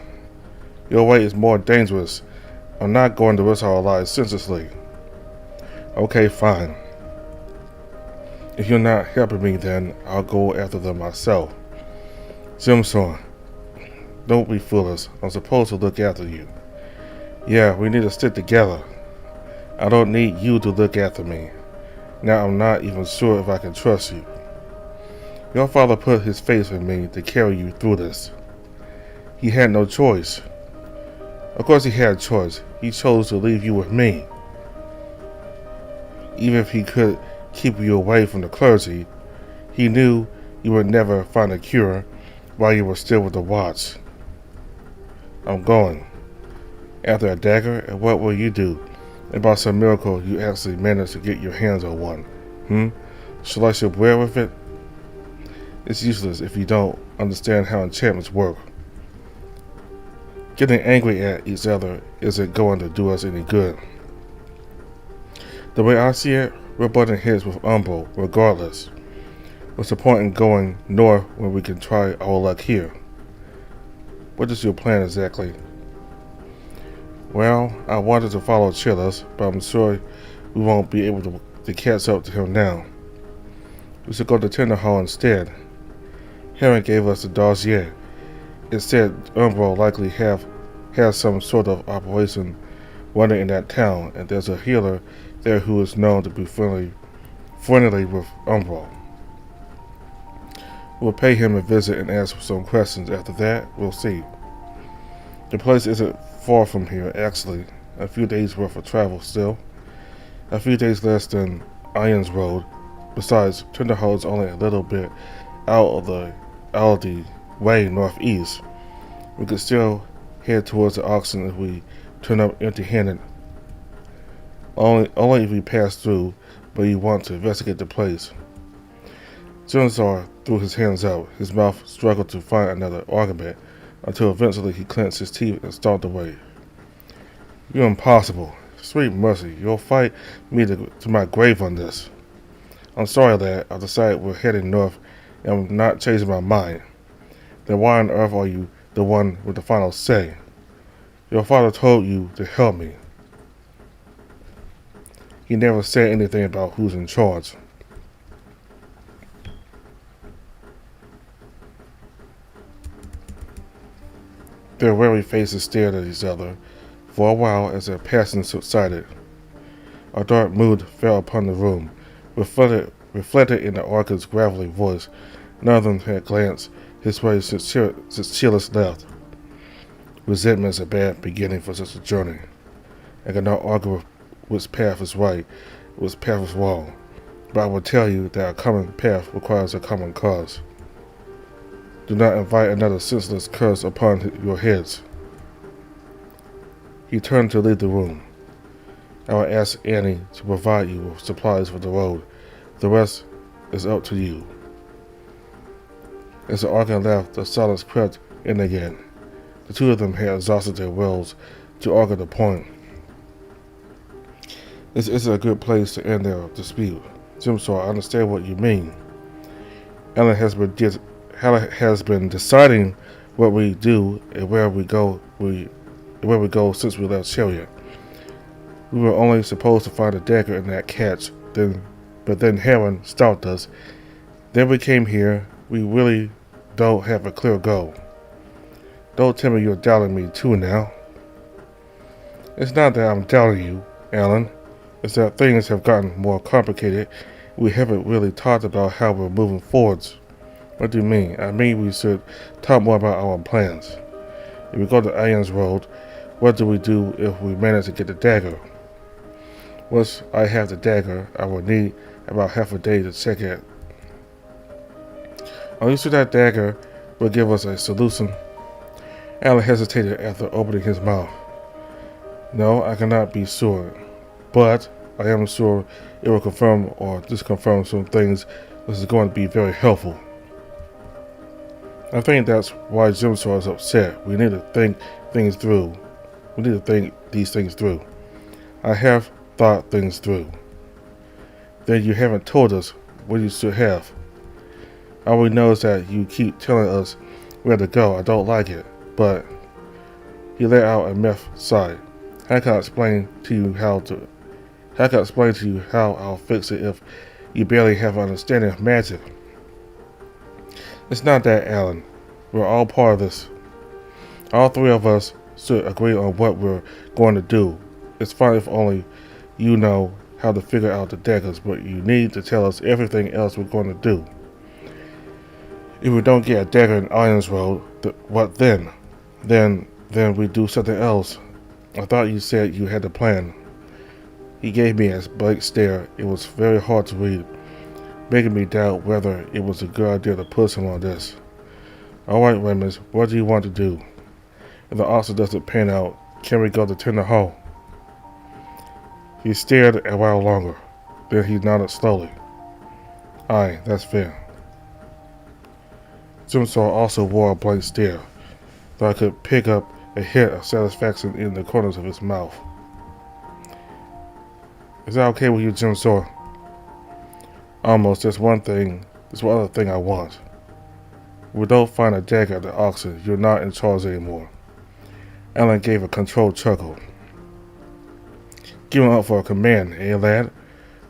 Speaker 1: Your way is more dangerous. I'm not going to risk our lives senselessly. Okay, fine. If you're not helping me, then I'll go after them myself. Jimsaw, don't be foolish. I'm supposed to look after you. Yeah, we need to stick together. I don't need you to look after me. Now I'm not even sure if I can trust you. Your father put his faith in me to carry you through this. He had no choice. Of course he had a choice. He chose to leave you with me. Even if he could keep you away from the clergy, he knew you would never find a cure while you were still with the Watch. I'm going. After a dagger, and what will you do? If by some miracle you actually manage to get your hands on one. Shall I swear with it? It's useless if you don't understand how enchantments work. Getting angry at each other isn't going to do us any good. The way I see it, we're butting heads with Umbro regardless. What's the point in going north when we can try our luck here? What is your plan exactly? Well, I wanted to follow Chillus, but I'm sure we won't be able to catch up to him now. We should go to Tender Hall instead. Heron gave us the dossier. It said Umbro likely has some sort of operation running in that town, and there's a healer there who is known to be friendly with Umbro. We'll pay him a visit and ask some questions. After that, we'll see. The place isn't far from here, actually. A few days worth of travel still. A few days less than Irons Road. Besides, Tenderhall is only a little bit out of the way northeast. We could still head towards the auction if we turn up empty-handed. Only if we pass through, but you want to investigate the place. Junzar threw his hands out. His mouth struggled to find another argument, until eventually he clenched his teeth and stalked away. You're impossible. Sweet mercy, you'll fight me to my grave on this. I'm sorry, lad. I've decided we're heading north, and I'm not changing my mind. then why on earth are you the one with the final say? Your father told you to help me. He never said anything about who's in charge. Their weary faces stared at each other for a while as their passion subsided. A dark mood fell upon the room, reflected in the Archer's gravelly voice. None of them had glanced his way since Chilla's left. Resentment is a bad beginning for such a journey. I cannot argue which path is right, which path is wrong, but I will tell you that a common path requires a common cause. Do not invite another senseless curse upon your heads. He turned to leave the room. I will ask Annie to provide you with supplies for the road. The rest is up to you. As the Archon left, the silence crept in again. The two of them had exhausted their wills to argue the point. This isn't a good place to end their dispute. Jimsaw, I understand what you mean. Alan has been deciding what we do and where we go since we left Chariot. We were only supposed to find a dagger in that catch, but then Heron stopped us. Then we came here. We really don't have a clear goal. Don't tell me you're doubting me too now. It's not that I'm doubting you, Alan. It's that things have gotten more complicated. We haven't really talked about how we're moving forwards. What do you mean? I mean we should talk more about our plans. If we go to Irons Road, what do we do if we manage to get the dagger? Once I have the dagger, I will need about half a day to check it. Are you sure that dagger will give us a solution? Alan hesitated after opening his mouth. No, I cannot be sure, but I am sure it will confirm or disconfirm some things which is going to be very helpful. I think that's why Jimsaw is upset. We need to think things through. We need to think these things through. I have thought things through. Then you haven't told us what you should have. All we know is that you keep telling us where to go. I don't like it, but he let out a meth sigh. How can I explain to you how I'll fix it if you barely have an understanding of magic? It's not that, Alan. We're all part of this. All three of us should agree on what we're going to do. It's fine if only you know how to figure out the daggers, but you need to tell us everything else we're going to do. If we don't get a dagger in Irons Road, what then? Then we do something else. I thought you said you had a plan. He gave me a blank stare. It was very hard to read, making me doubt whether it was a good idea to push him on this. All right, Raymond, what do you want to do? If the answer doesn't pan out, can we go to Tender Hall? He stared a while longer. Then he nodded slowly. Aye, that's fair. Jimsaw also wore a blank stare, though I could pick up a hint of satisfaction in the corners of his mouth. Is that okay with you, Jimsaw? Almost. There's one other thing I want. If we don't find a dagger at the auction, you're not in charge anymore. Alan gave a controlled chuckle. Giving up for a command, eh, lad?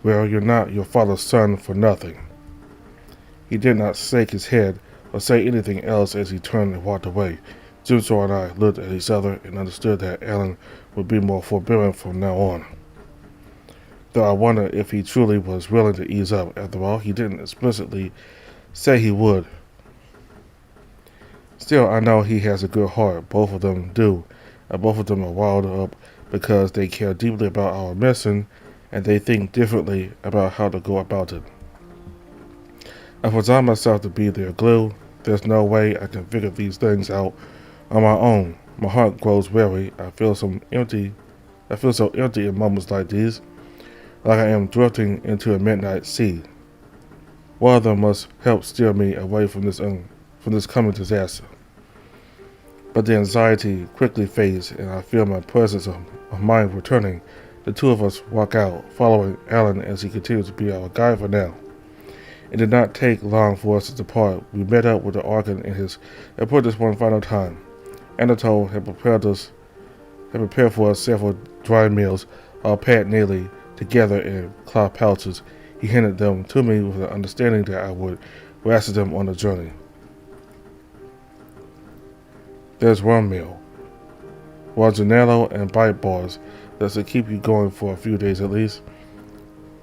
Speaker 1: Well, you're not your father's son for nothing. He did not shake his head or say anything else as he turned and walked away. Jimsaw and I looked at each other and understood that Alan would be more forbearing from now on. Though I wonder if he truly was willing to ease up. After all, he didn't explicitly say he would. Still, I know he has a good heart. Both of them do. And both of them are wired up because they care deeply about our mission and they think differently about how to go about it. I've resigned myself to be their glue. There's no way I can figure these things out on my own. My heart grows weary. I feel so empty in moments like these, like I am drifting into a midnight sea. One of them must help steer me away from this coming disaster. But the anxiety quickly fades, and I feel my presence of mind returning. The two of us walk out, following Alan as he continues to be our guide for now. It did not take long for us to depart. We met up with the Archon and put this one final time. Anatole had prepared for us several dry meals, all packed neatly together in cloth pouches. He handed them to me with the understanding that I would ration them on the journey. There's one meal. Rajanello and bite bars that should keep you going for a few days at least.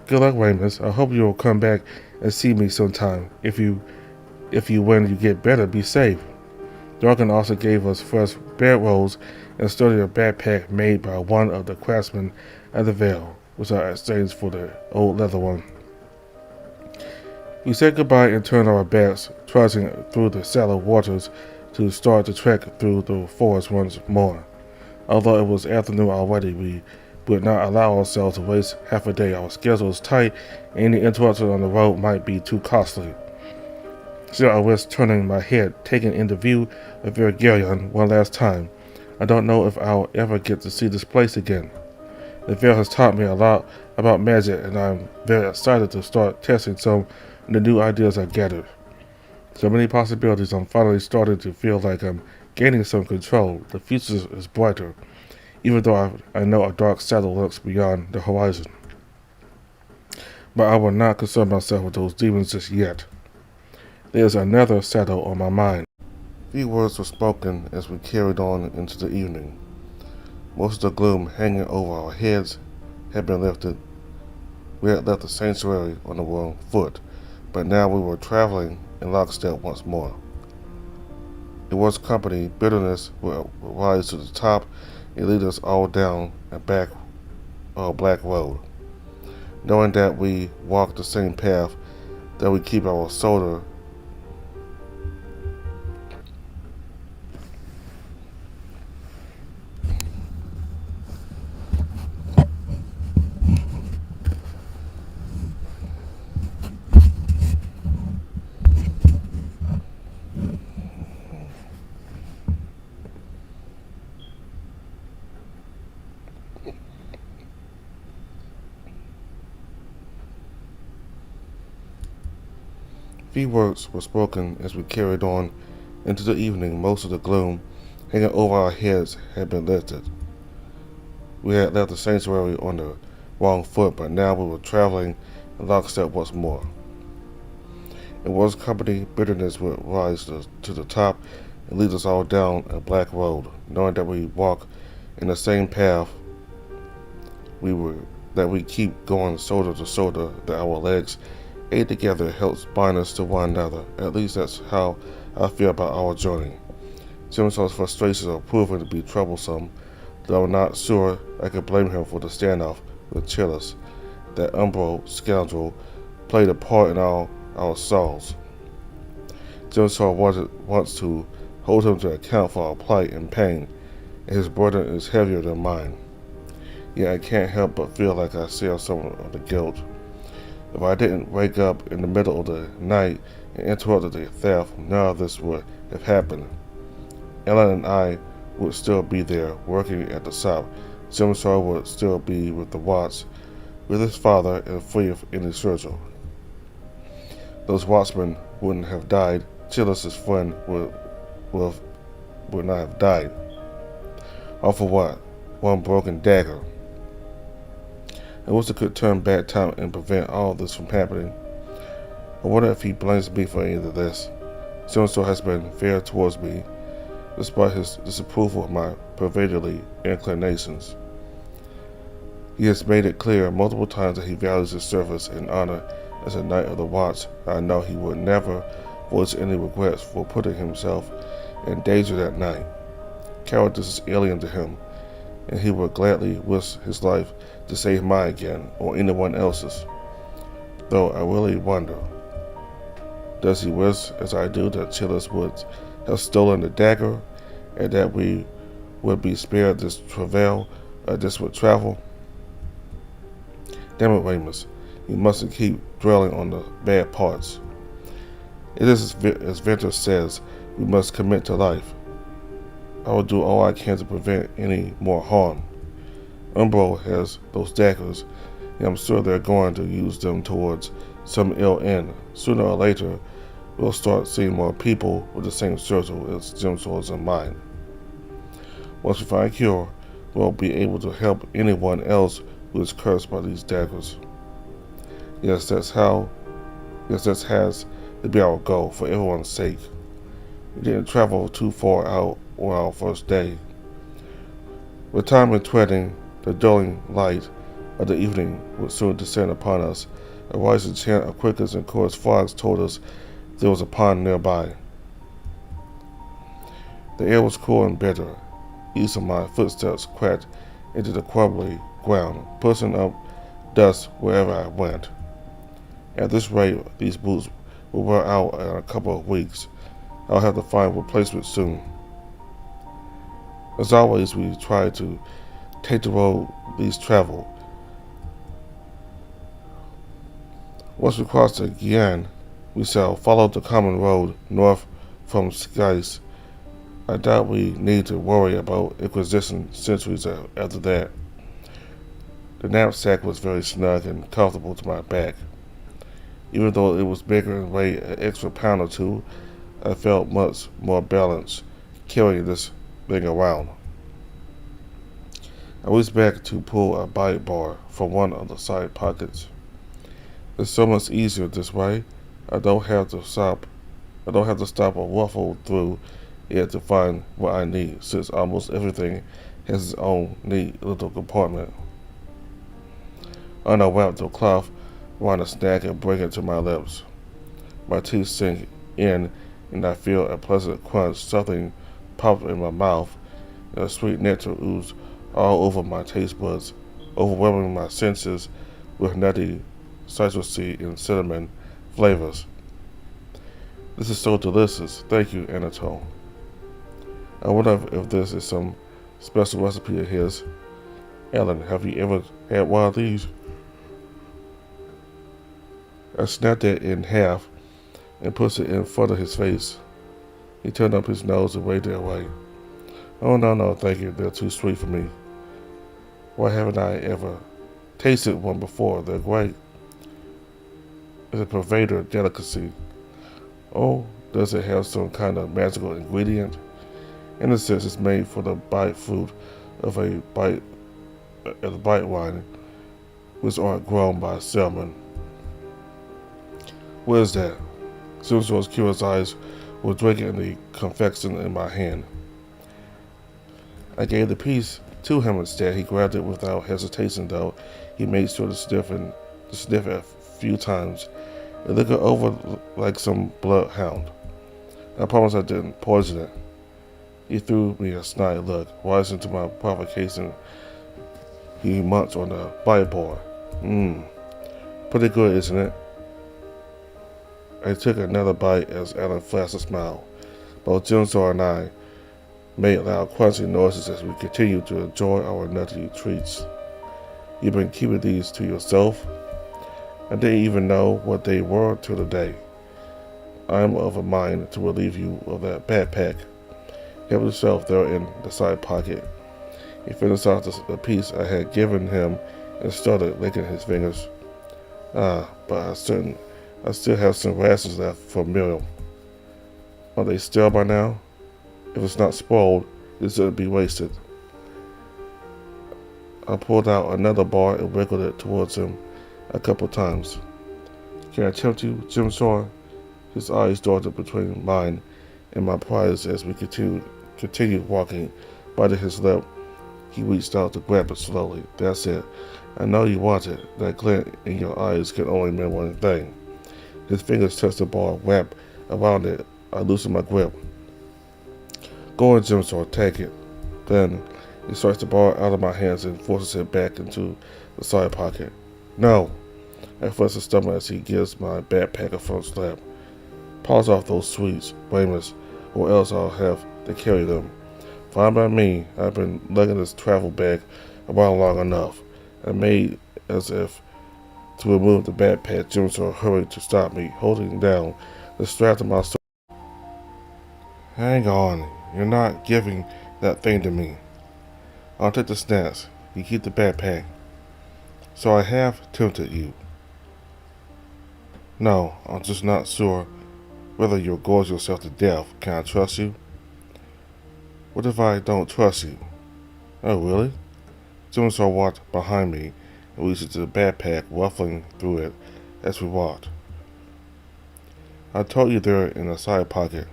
Speaker 1: Good luck, Ramus. I hope you'll come back and see me sometime. If you when you get better, be safe. Darkin also gave us fresh bedrolls and started a backpack made by one of the craftsmen at the Vale, which I exchanged for the old leather one. We said goodbye and turned our backs, trudging through the shallow waters to start the trek through the forest once more. Although it was afternoon already, we would not allow ourselves to waste half a day. Our schedule was tight, and any interruption on the road might be too costly. Still, I was turning my head, taking into view of Vergarion one last time. I don't know if I'll ever get to see this place again. The Vale has taught me a lot about magic, and I'm very excited to start testing some of the new ideas I gathered. So many possibilities. I'm finally starting to feel like I'm gaining some control. The future is brighter, even though I know a dark shadow lurks beyond the horizon. But I will not concern myself with those demons just yet. There is another shadow on my mind. Few words were spoken as we carried on into the evening. Most of the gloom hanging over our heads had been lifted. We had left the sanctuary on the wrong foot, but now we were traveling in lockstep once more. It was company. Bitterness would rise to the top and lead us all down a black road. Knowing that we walk the same path, that we keep our shoulder Few words were spoken as we carried on into the evening. Most of the gloom hanging over our heads had been lifted. We had left the sanctuary on the wrong foot, but now we were traveling in lockstep once more. In one's company, bitterness would rise to the top and lead us all down a black road. Knowing that we walk in the same path, that we keep going shoulder to shoulder, that our legs aid together helps bind us to one another. At least that's how I feel about our journey. Simson's frustrations are proving to be troublesome, though I'm not sure I could blame him for the standoff with Chillis. That Umbro scoundrel played a part in all our sorrows. Simson wants to hold him to account for our plight and pain, and his burden is heavier than mine. Yet I can't help but feel like I share some of the guilt. If I didn't wake up in the middle of the night and interrupted the theft, none of this would have happened. Ellen and I would still be there, working at the shop. Simsar would still be with the Watts, with his father, and free of any surgery. Those Wattsmen wouldn't have died. Chillis' friend would not have died. All for what? One broken dagger. I wish I could turn back time and prevent all this from happening. I wonder if he blames me for any of this. So has been fair towards me, despite his disapproval of my pervaderly inclinations. He has made it clear multiple times that he values his service and honor as a Knight of the Watch. I know he would never voice any regrets for putting himself in danger that night. Cowardice is alien to him, and he would gladly risk his life to save mine again, or anyone else's. Though I really wonder, does he wish, as I do, that Chillis would have stolen the dagger, and that we would be spared this travail, this would travel? Damn it, Ramus, you mustn't keep dwelling on the bad parts. It is as Ventus says, we must commit to life. I will do all I can to prevent any more harm. Umbro has those daggers, and I'm sure they're going to use them towards some ill end. Sooner or later, we'll start seeing more people with the same struggle as Jim Saw's in mind. Once we find a cure, we'll be able to help anyone else who is cursed by these daggers. Yes, that has to be our goal for everyone's sake. We didn't travel too far out on our first day. With time retreating, the dulling light of the evening would soon descend upon us. A rising chant of crickets and chorus frogs told us there was a pond nearby. The air was cool and bitter. Each of my footsteps cracked into the crumbly ground, pushing up dust wherever I went. At this rate, these boots will wear out in a couple of weeks. I'll have to find replacements soon. As always, we try to take the road least traveled. Once we cross the Gian, we shall follow the common road north from Skice. I doubt we need to worry about Inquisition centuries after that. The knapsack was very snug and comfortable to my back. Even though it was bigger and weighed an extra pound or two, I felt much more balanced carrying this thing around. I reached back to pull a bite bar from one of the side pockets. It's so much easier this way. I don't have to stop or ruffle through it to find what I need, since almost everything has its own neat little compartment. I wrap the cloth around a snack and bring it to my lips. My teeth sink in, and I feel a pleasant crunch. Something pops in my mouth, and a sweet nectar oozes all over my taste buds, overwhelming my senses with nutty, citrusy, and cinnamon flavors. This is so delicious. Thank you, Anatole. I wonder if this is some special recipe of his. Alan, have you ever had one of these? I snapped it in half and pushed it in front of his face. He turned up his nose and waved it away. Oh, no, thank you. They're too sweet for me. Why haven't I ever tasted one before? They're great. It's a Pervader delicacy. Oh, does it have some kind of magical ingredient? In a sense, it's made for the bite fruit of the bite wine, which aren't grown by salmon. What is that? Susan's curious eyes were drinking the confection in my hand. I gave the piece to him instead. He grabbed it without hesitation, though. He made sure to sniff it a few times. It looked over like some bloodhound. I promised I didn't poison it. He threw me a snide look. Rising to my provocation, he munched on the bite bar. Pretty good, isn't it? I took another bite as Alan flashed a smile. Both Jimsaw and I made loud crunching noises as we continued to enjoy our nutty treats. You've been keeping these to yourself? I didn't even know what they were till today. I'm of a mind to relieve you of that backpack. Help yourself there in the side pocket. He finished off the piece I had given him and started licking his fingers. But I still have some rations left for Miriam. Are they stale by now? If it's not spoiled, it shouldn't be wasted. I pulled out another bar and wiggled it towards him a couple times. Can I tempt you, Jimsaw? His eyes darted between mine and my prize as we continued walking. Biting his lip, he reached out to grab it slowly. That's it. I know you want it. That glint in your eyes can only mean one thing. His fingers touched the bar, wrapped around it. I loosened my grip. Go on, Jimsaw, take it. Then he swipes the bar out of my hands and forces it back into the side pocket. No! I flex his stomach as he gives my backpack a front slap. Pause off those sweets, Ramus, or else I'll have to carry them. Fine by me. I've been lugging this travel bag around long enough. I made as if to remove the backpack. Jimsaw hurried to stop me, holding down the strap to my sword. Hang on. You're not giving that thing to me. I'll take the snacks. You keep the backpack. So I have tempted you. No, I'm just not sure whether you'll gorge yourself to death. Can I trust you? What if I don't trust you? Oh, really? Jimson walked behind me and reached into the backpack, ruffling through it as we walked. I told you they're in a side pocket.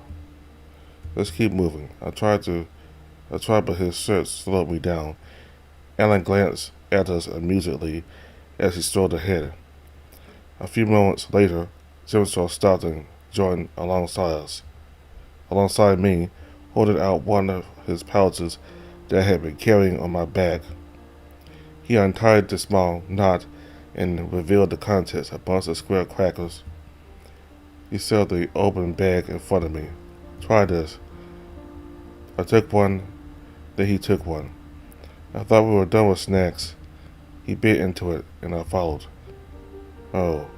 Speaker 1: Let's keep moving. I tried, but his shirt slowed me down. Alan glanced at us amusedly as he strolled ahead. A few moments later, Jimson stopped and joined alongside me, holding out one of his pouches that I had been carrying on my back. He untied the small knot and revealed the contents, a bunch of square crackers. He set the open bag in front of me. Try this. I took one, then he took one. I thought we were done with snacks. He bit into it, and I followed. Oh,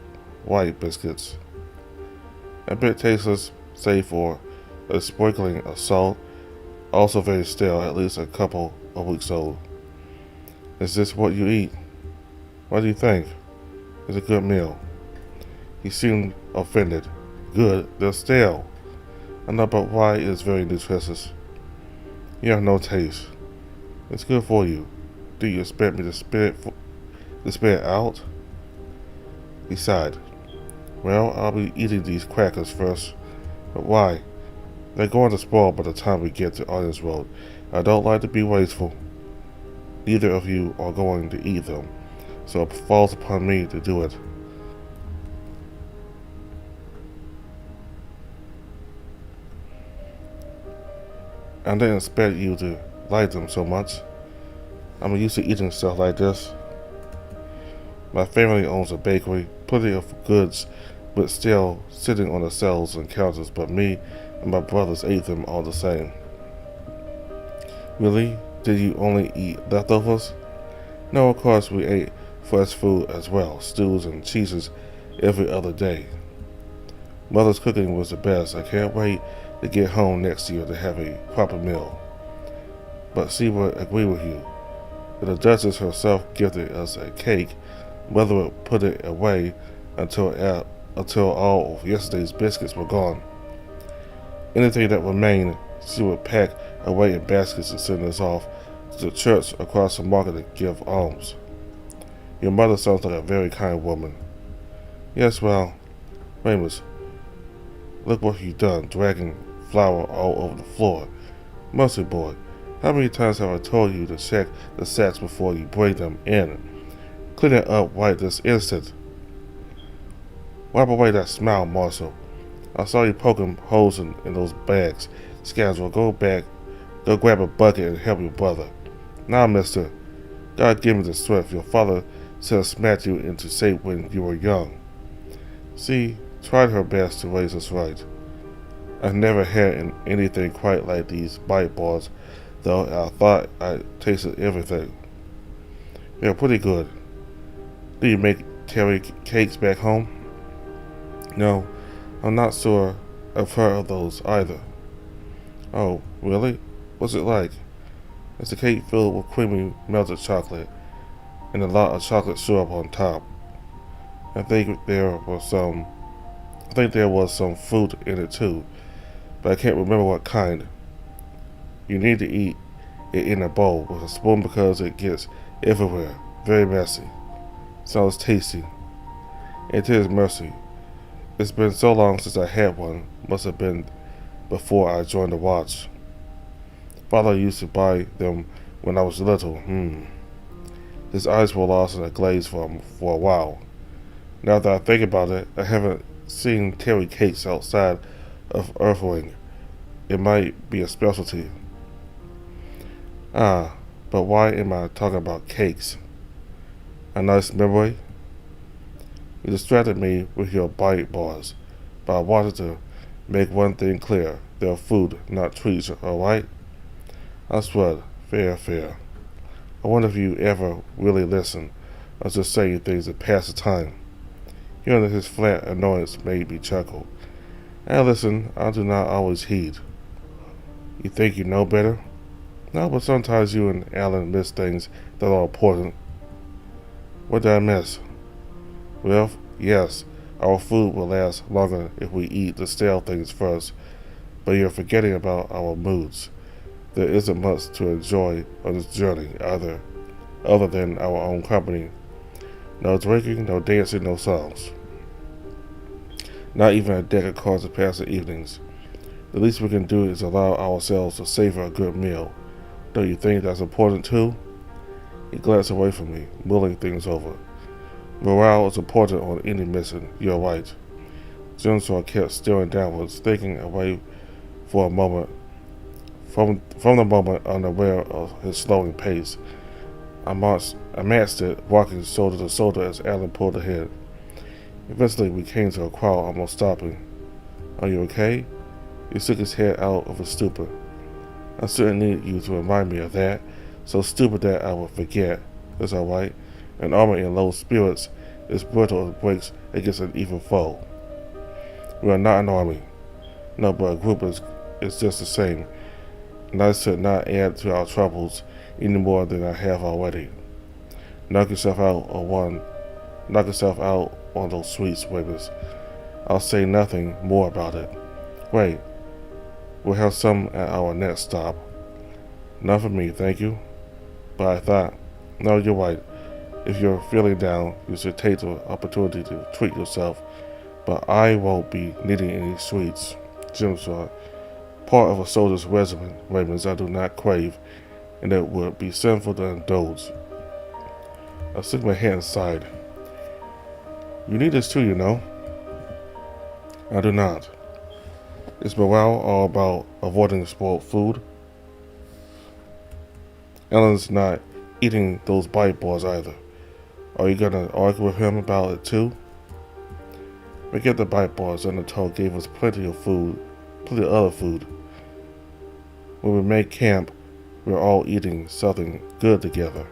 Speaker 1: white biscuits. A bit tasteless, save for a sprinkling of salt, also very stale, at least a couple of weeks old. Is this what you eat? What do you think? It's a good meal. He seemed offended. Good, they're stale. I know, but why is very nutritious. You have no taste. It's good for you. Do you expect me to spit it out? He sighed. Well, I'll be eating these crackers first. But why? They're going to spoil by the time we get to Audience Road. I don't like to be wasteful. Neither of you are going to eat them, so it falls upon me to do it. I didn't expect you to like them so much. I'm used to eating stuff like this. My family owns a bakery, plenty of goods, but still sitting on the shelves and counters, but me and my brothers ate them all the same. Really? Did you only eat leftovers? No, of course we ate fresh food as well, stews and cheeses every other day. Mother's cooking was the best. I can't wait to get home next year to have a proper meal. But she would agree with you. If the Duchess herself gifted us a cake, Mother would put it away until all of yesterday's biscuits were gone. Anything that remained, she would pack away in baskets and send us off to the church across the market to give alms. Your mother sounds like a very kind woman. Yes, well, Ramus, look what you've done, dragging flour all over the floor. Mercy boy, how many times have I told you to check the sacks before you bring them in? Clean it up right this instant. Wipe away that smile, Marshal. I saw you poking holes in those bags. Scoundrel, go grab a bucket and help your brother. Now, mister, God give me the strength. Your father should have smacked you into shape when you were young. She tried her best to raise us right. I've never had anything quite like these bite bars, though I thought I tasted everything. They're pretty good. Do you make terry cakes back home? No, I'm not sure I've heard of those either. Oh, really? What's it like? It's a cake filled with creamy melted chocolate and a lot of chocolate syrup on top. I think there was some fruit in it too, but I can't remember what kind. You need to eat it in a bowl with a spoon because it gets everywhere. Very messy. Sounds tasty. It is, Mercy. It's been so long since I had one. Must have been before I joined the watch. Father used to buy them when I was little. His eyes were lost in a glaze for a while. Now that I think about it, I haven't seen terry cakes outside of Earthling. It might be a specialty. But why am I talking about cakes? A nice memory? You distracted me with your bite bars, but I wanted to make one thing clear. They're food, not treats, alright? I swear, fair. I wonder if you ever really listen, or just saying things to pass the time. Hearing his flat annoyance made me chuckle. I listen, I do not always heed. You think you know better? No, but sometimes you and Alan miss things that are important. What did I miss? Well, yes, Our food will last longer if we eat the stale things first, but you're forgetting about our moods. There isn't much to enjoy on this journey either, other than our own company. No drinking, no dancing, no songs. Not even a deck of cards to pass the evenings. The least we can do is allow ourselves to savor a good meal. Don't you think that's important too? He glanced away from me, mulling things over. Morale is important on any mission, you're right. Jimsaw kept staring downwards, thinking away for a moment from the moment unaware of his slowing pace. I matched it, walking shoulder to shoulder as Alan pulled ahead. Eventually we came to a crawl, almost stopping. Are you okay? He shook his head out of a stupor. I certainly needed you to remind me of that, so stupid that I would forget. It's alright. An army in low spirits is brittle as breaks against an evil foe. We are not an army. No, but a group is just the same, and I should not add to our troubles any more than I have already. Knock yourself out on those sweets, Webers. I'll say nothing more about it. Wait, we'll have some at our next stop. Not for me, thank you. But I thought, no, you're right. If you're feeling down, you should take the opportunity to treat yourself. But I won't be needing any sweets. Jim saw part of a soldier's regimen, Ravens I do not crave, and it would be sinful to indulge. I shook my head and sighed. You need this too, you know. I do not. Is morale all about avoiding spoiled food? Ellen's not eating those bite balls either. Are you gonna argue with him about it too? Forget the bite balls. Undertow gave us plenty of other food. When we make camp, we're all eating something good together.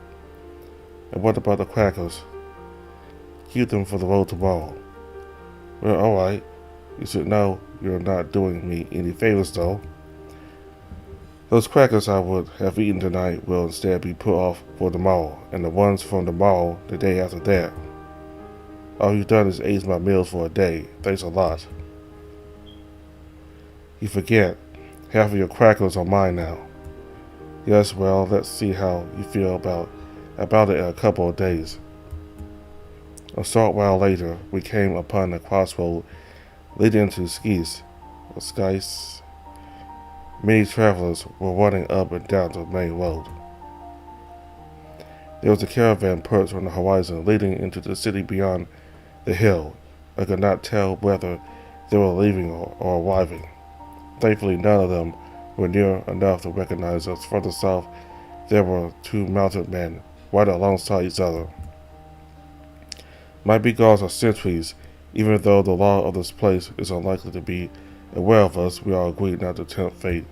Speaker 1: And what about the crackers? Keep them for the road tomorrow. Well, alright. You should know you're not doing me any favors though. Those crackers I would have eaten tonight will instead be put off for tomorrow, and the ones from tomorrow the day after that. All you've done is age my meals for a day. Thanks a lot. You forget, half of your crackers are mine now. Yes, well, let's see how you feel about it in a couple of days. A short while later, we came upon a crossroad leading into Skies. Many travelers were running up and down the main road. There was a caravan perched on the horizon leading into the city beyond the hill. I could not tell whether they were leaving or arriving. Thankfully, none of them were near enough to recognize us. Further south, there were two mounted men right alongside each other. Might be guards or sentries. Even though the law of this place is unlikely to be aware of us, we all agreed not to tempt fate.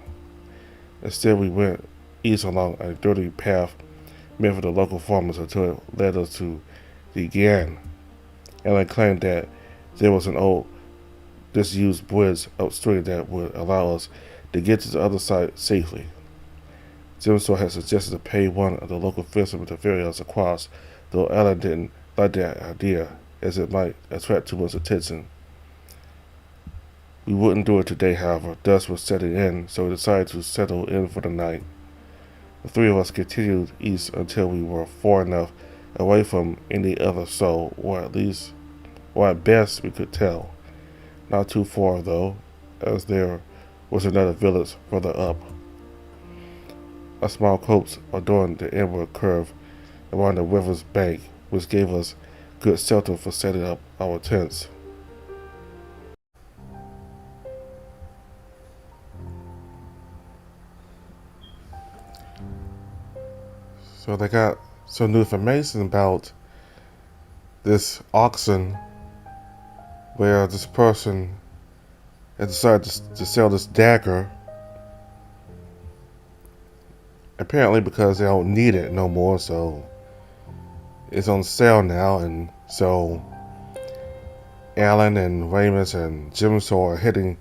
Speaker 1: Instead, we went east along a dirty path meant for the local farmers until it led us to the Gan. Ellen claimed that there was an old disused bridge upstream that would allow us to get to the other side safely. Jimsaw had suggested to pay one of the local fishermen to ferry us across, though Ellen didn't like that idea, as it might attract too much attention. We wouldn't do it today, however. Dusk was setting in, so we decided to settle in for the night. The three of us continued east until we were far enough away from any other soul, or at best we could tell. Not too far, though, as there was another village further up. A small copse adorned the inward curve around the river's bank, which gave us good shelter for setting up our tents. So they got some new information about this auction where this person had decided to sell this dagger, apparently because they don't need it no more, so it's on sale now. And so Alan and Ramus and Jimsaw are heading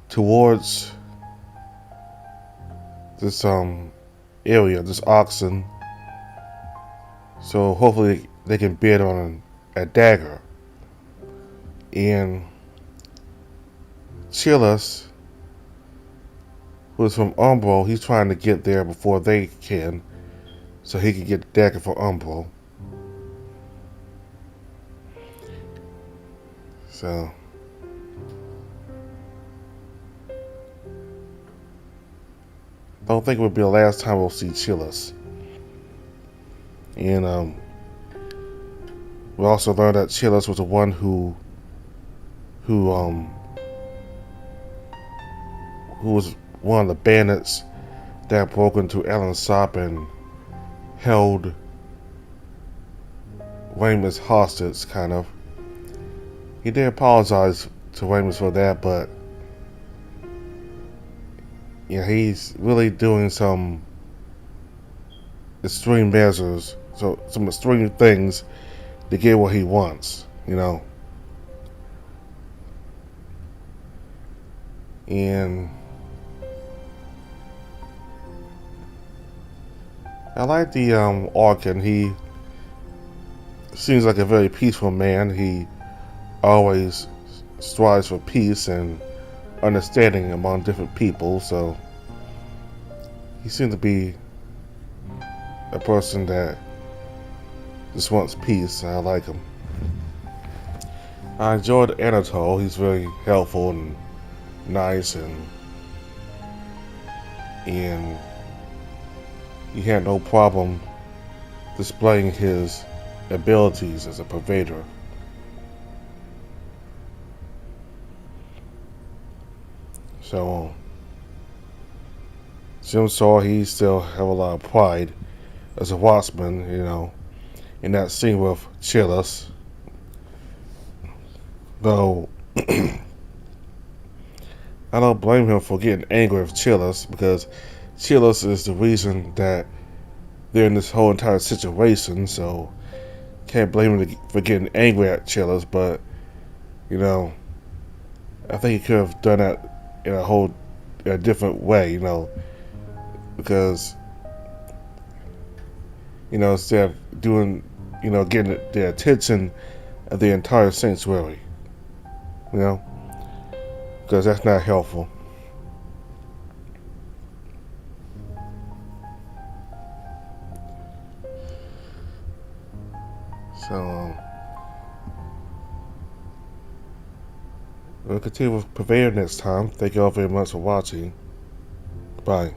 Speaker 1: towards this area, this auction, so hopefully they can bid on a dagger. And Chillis, who's from Umbro, he's trying to get there before they can, so he can get the dagger for Umbro. So I don't think it would be the last time we'll see Chillis. And we also learned that Chillis was the one who was one of the bandits that broke into Alan's shop and held Ramus hostage, kind of. He did apologize to Ramus for that, but he's really doing some extreme measures, so some extreme things to get what he wants, And I like the Arkin. He seems like a very peaceful man. He always strives for peace and understanding among different people, so he seems to be a person that just wants peace, and I like him. I enjoyed Anatole. He's very helpful and nice, and he had no problem displaying his abilities as a Pervader. So Jim saw he still have a lot of pride as a Watchman, in that scene with Chillis. Though I don't blame him for getting angry with Chillis, because Chillis is the reason that they're in this whole entire situation, so can't blame him for getting angry at Chillis, but I think he could have done that in a different way, because instead of doing, getting the attention of the entire sanctuary, because that's not helpful. So we'll continue with Pervader next time. Thank you all very much for watching. Bye.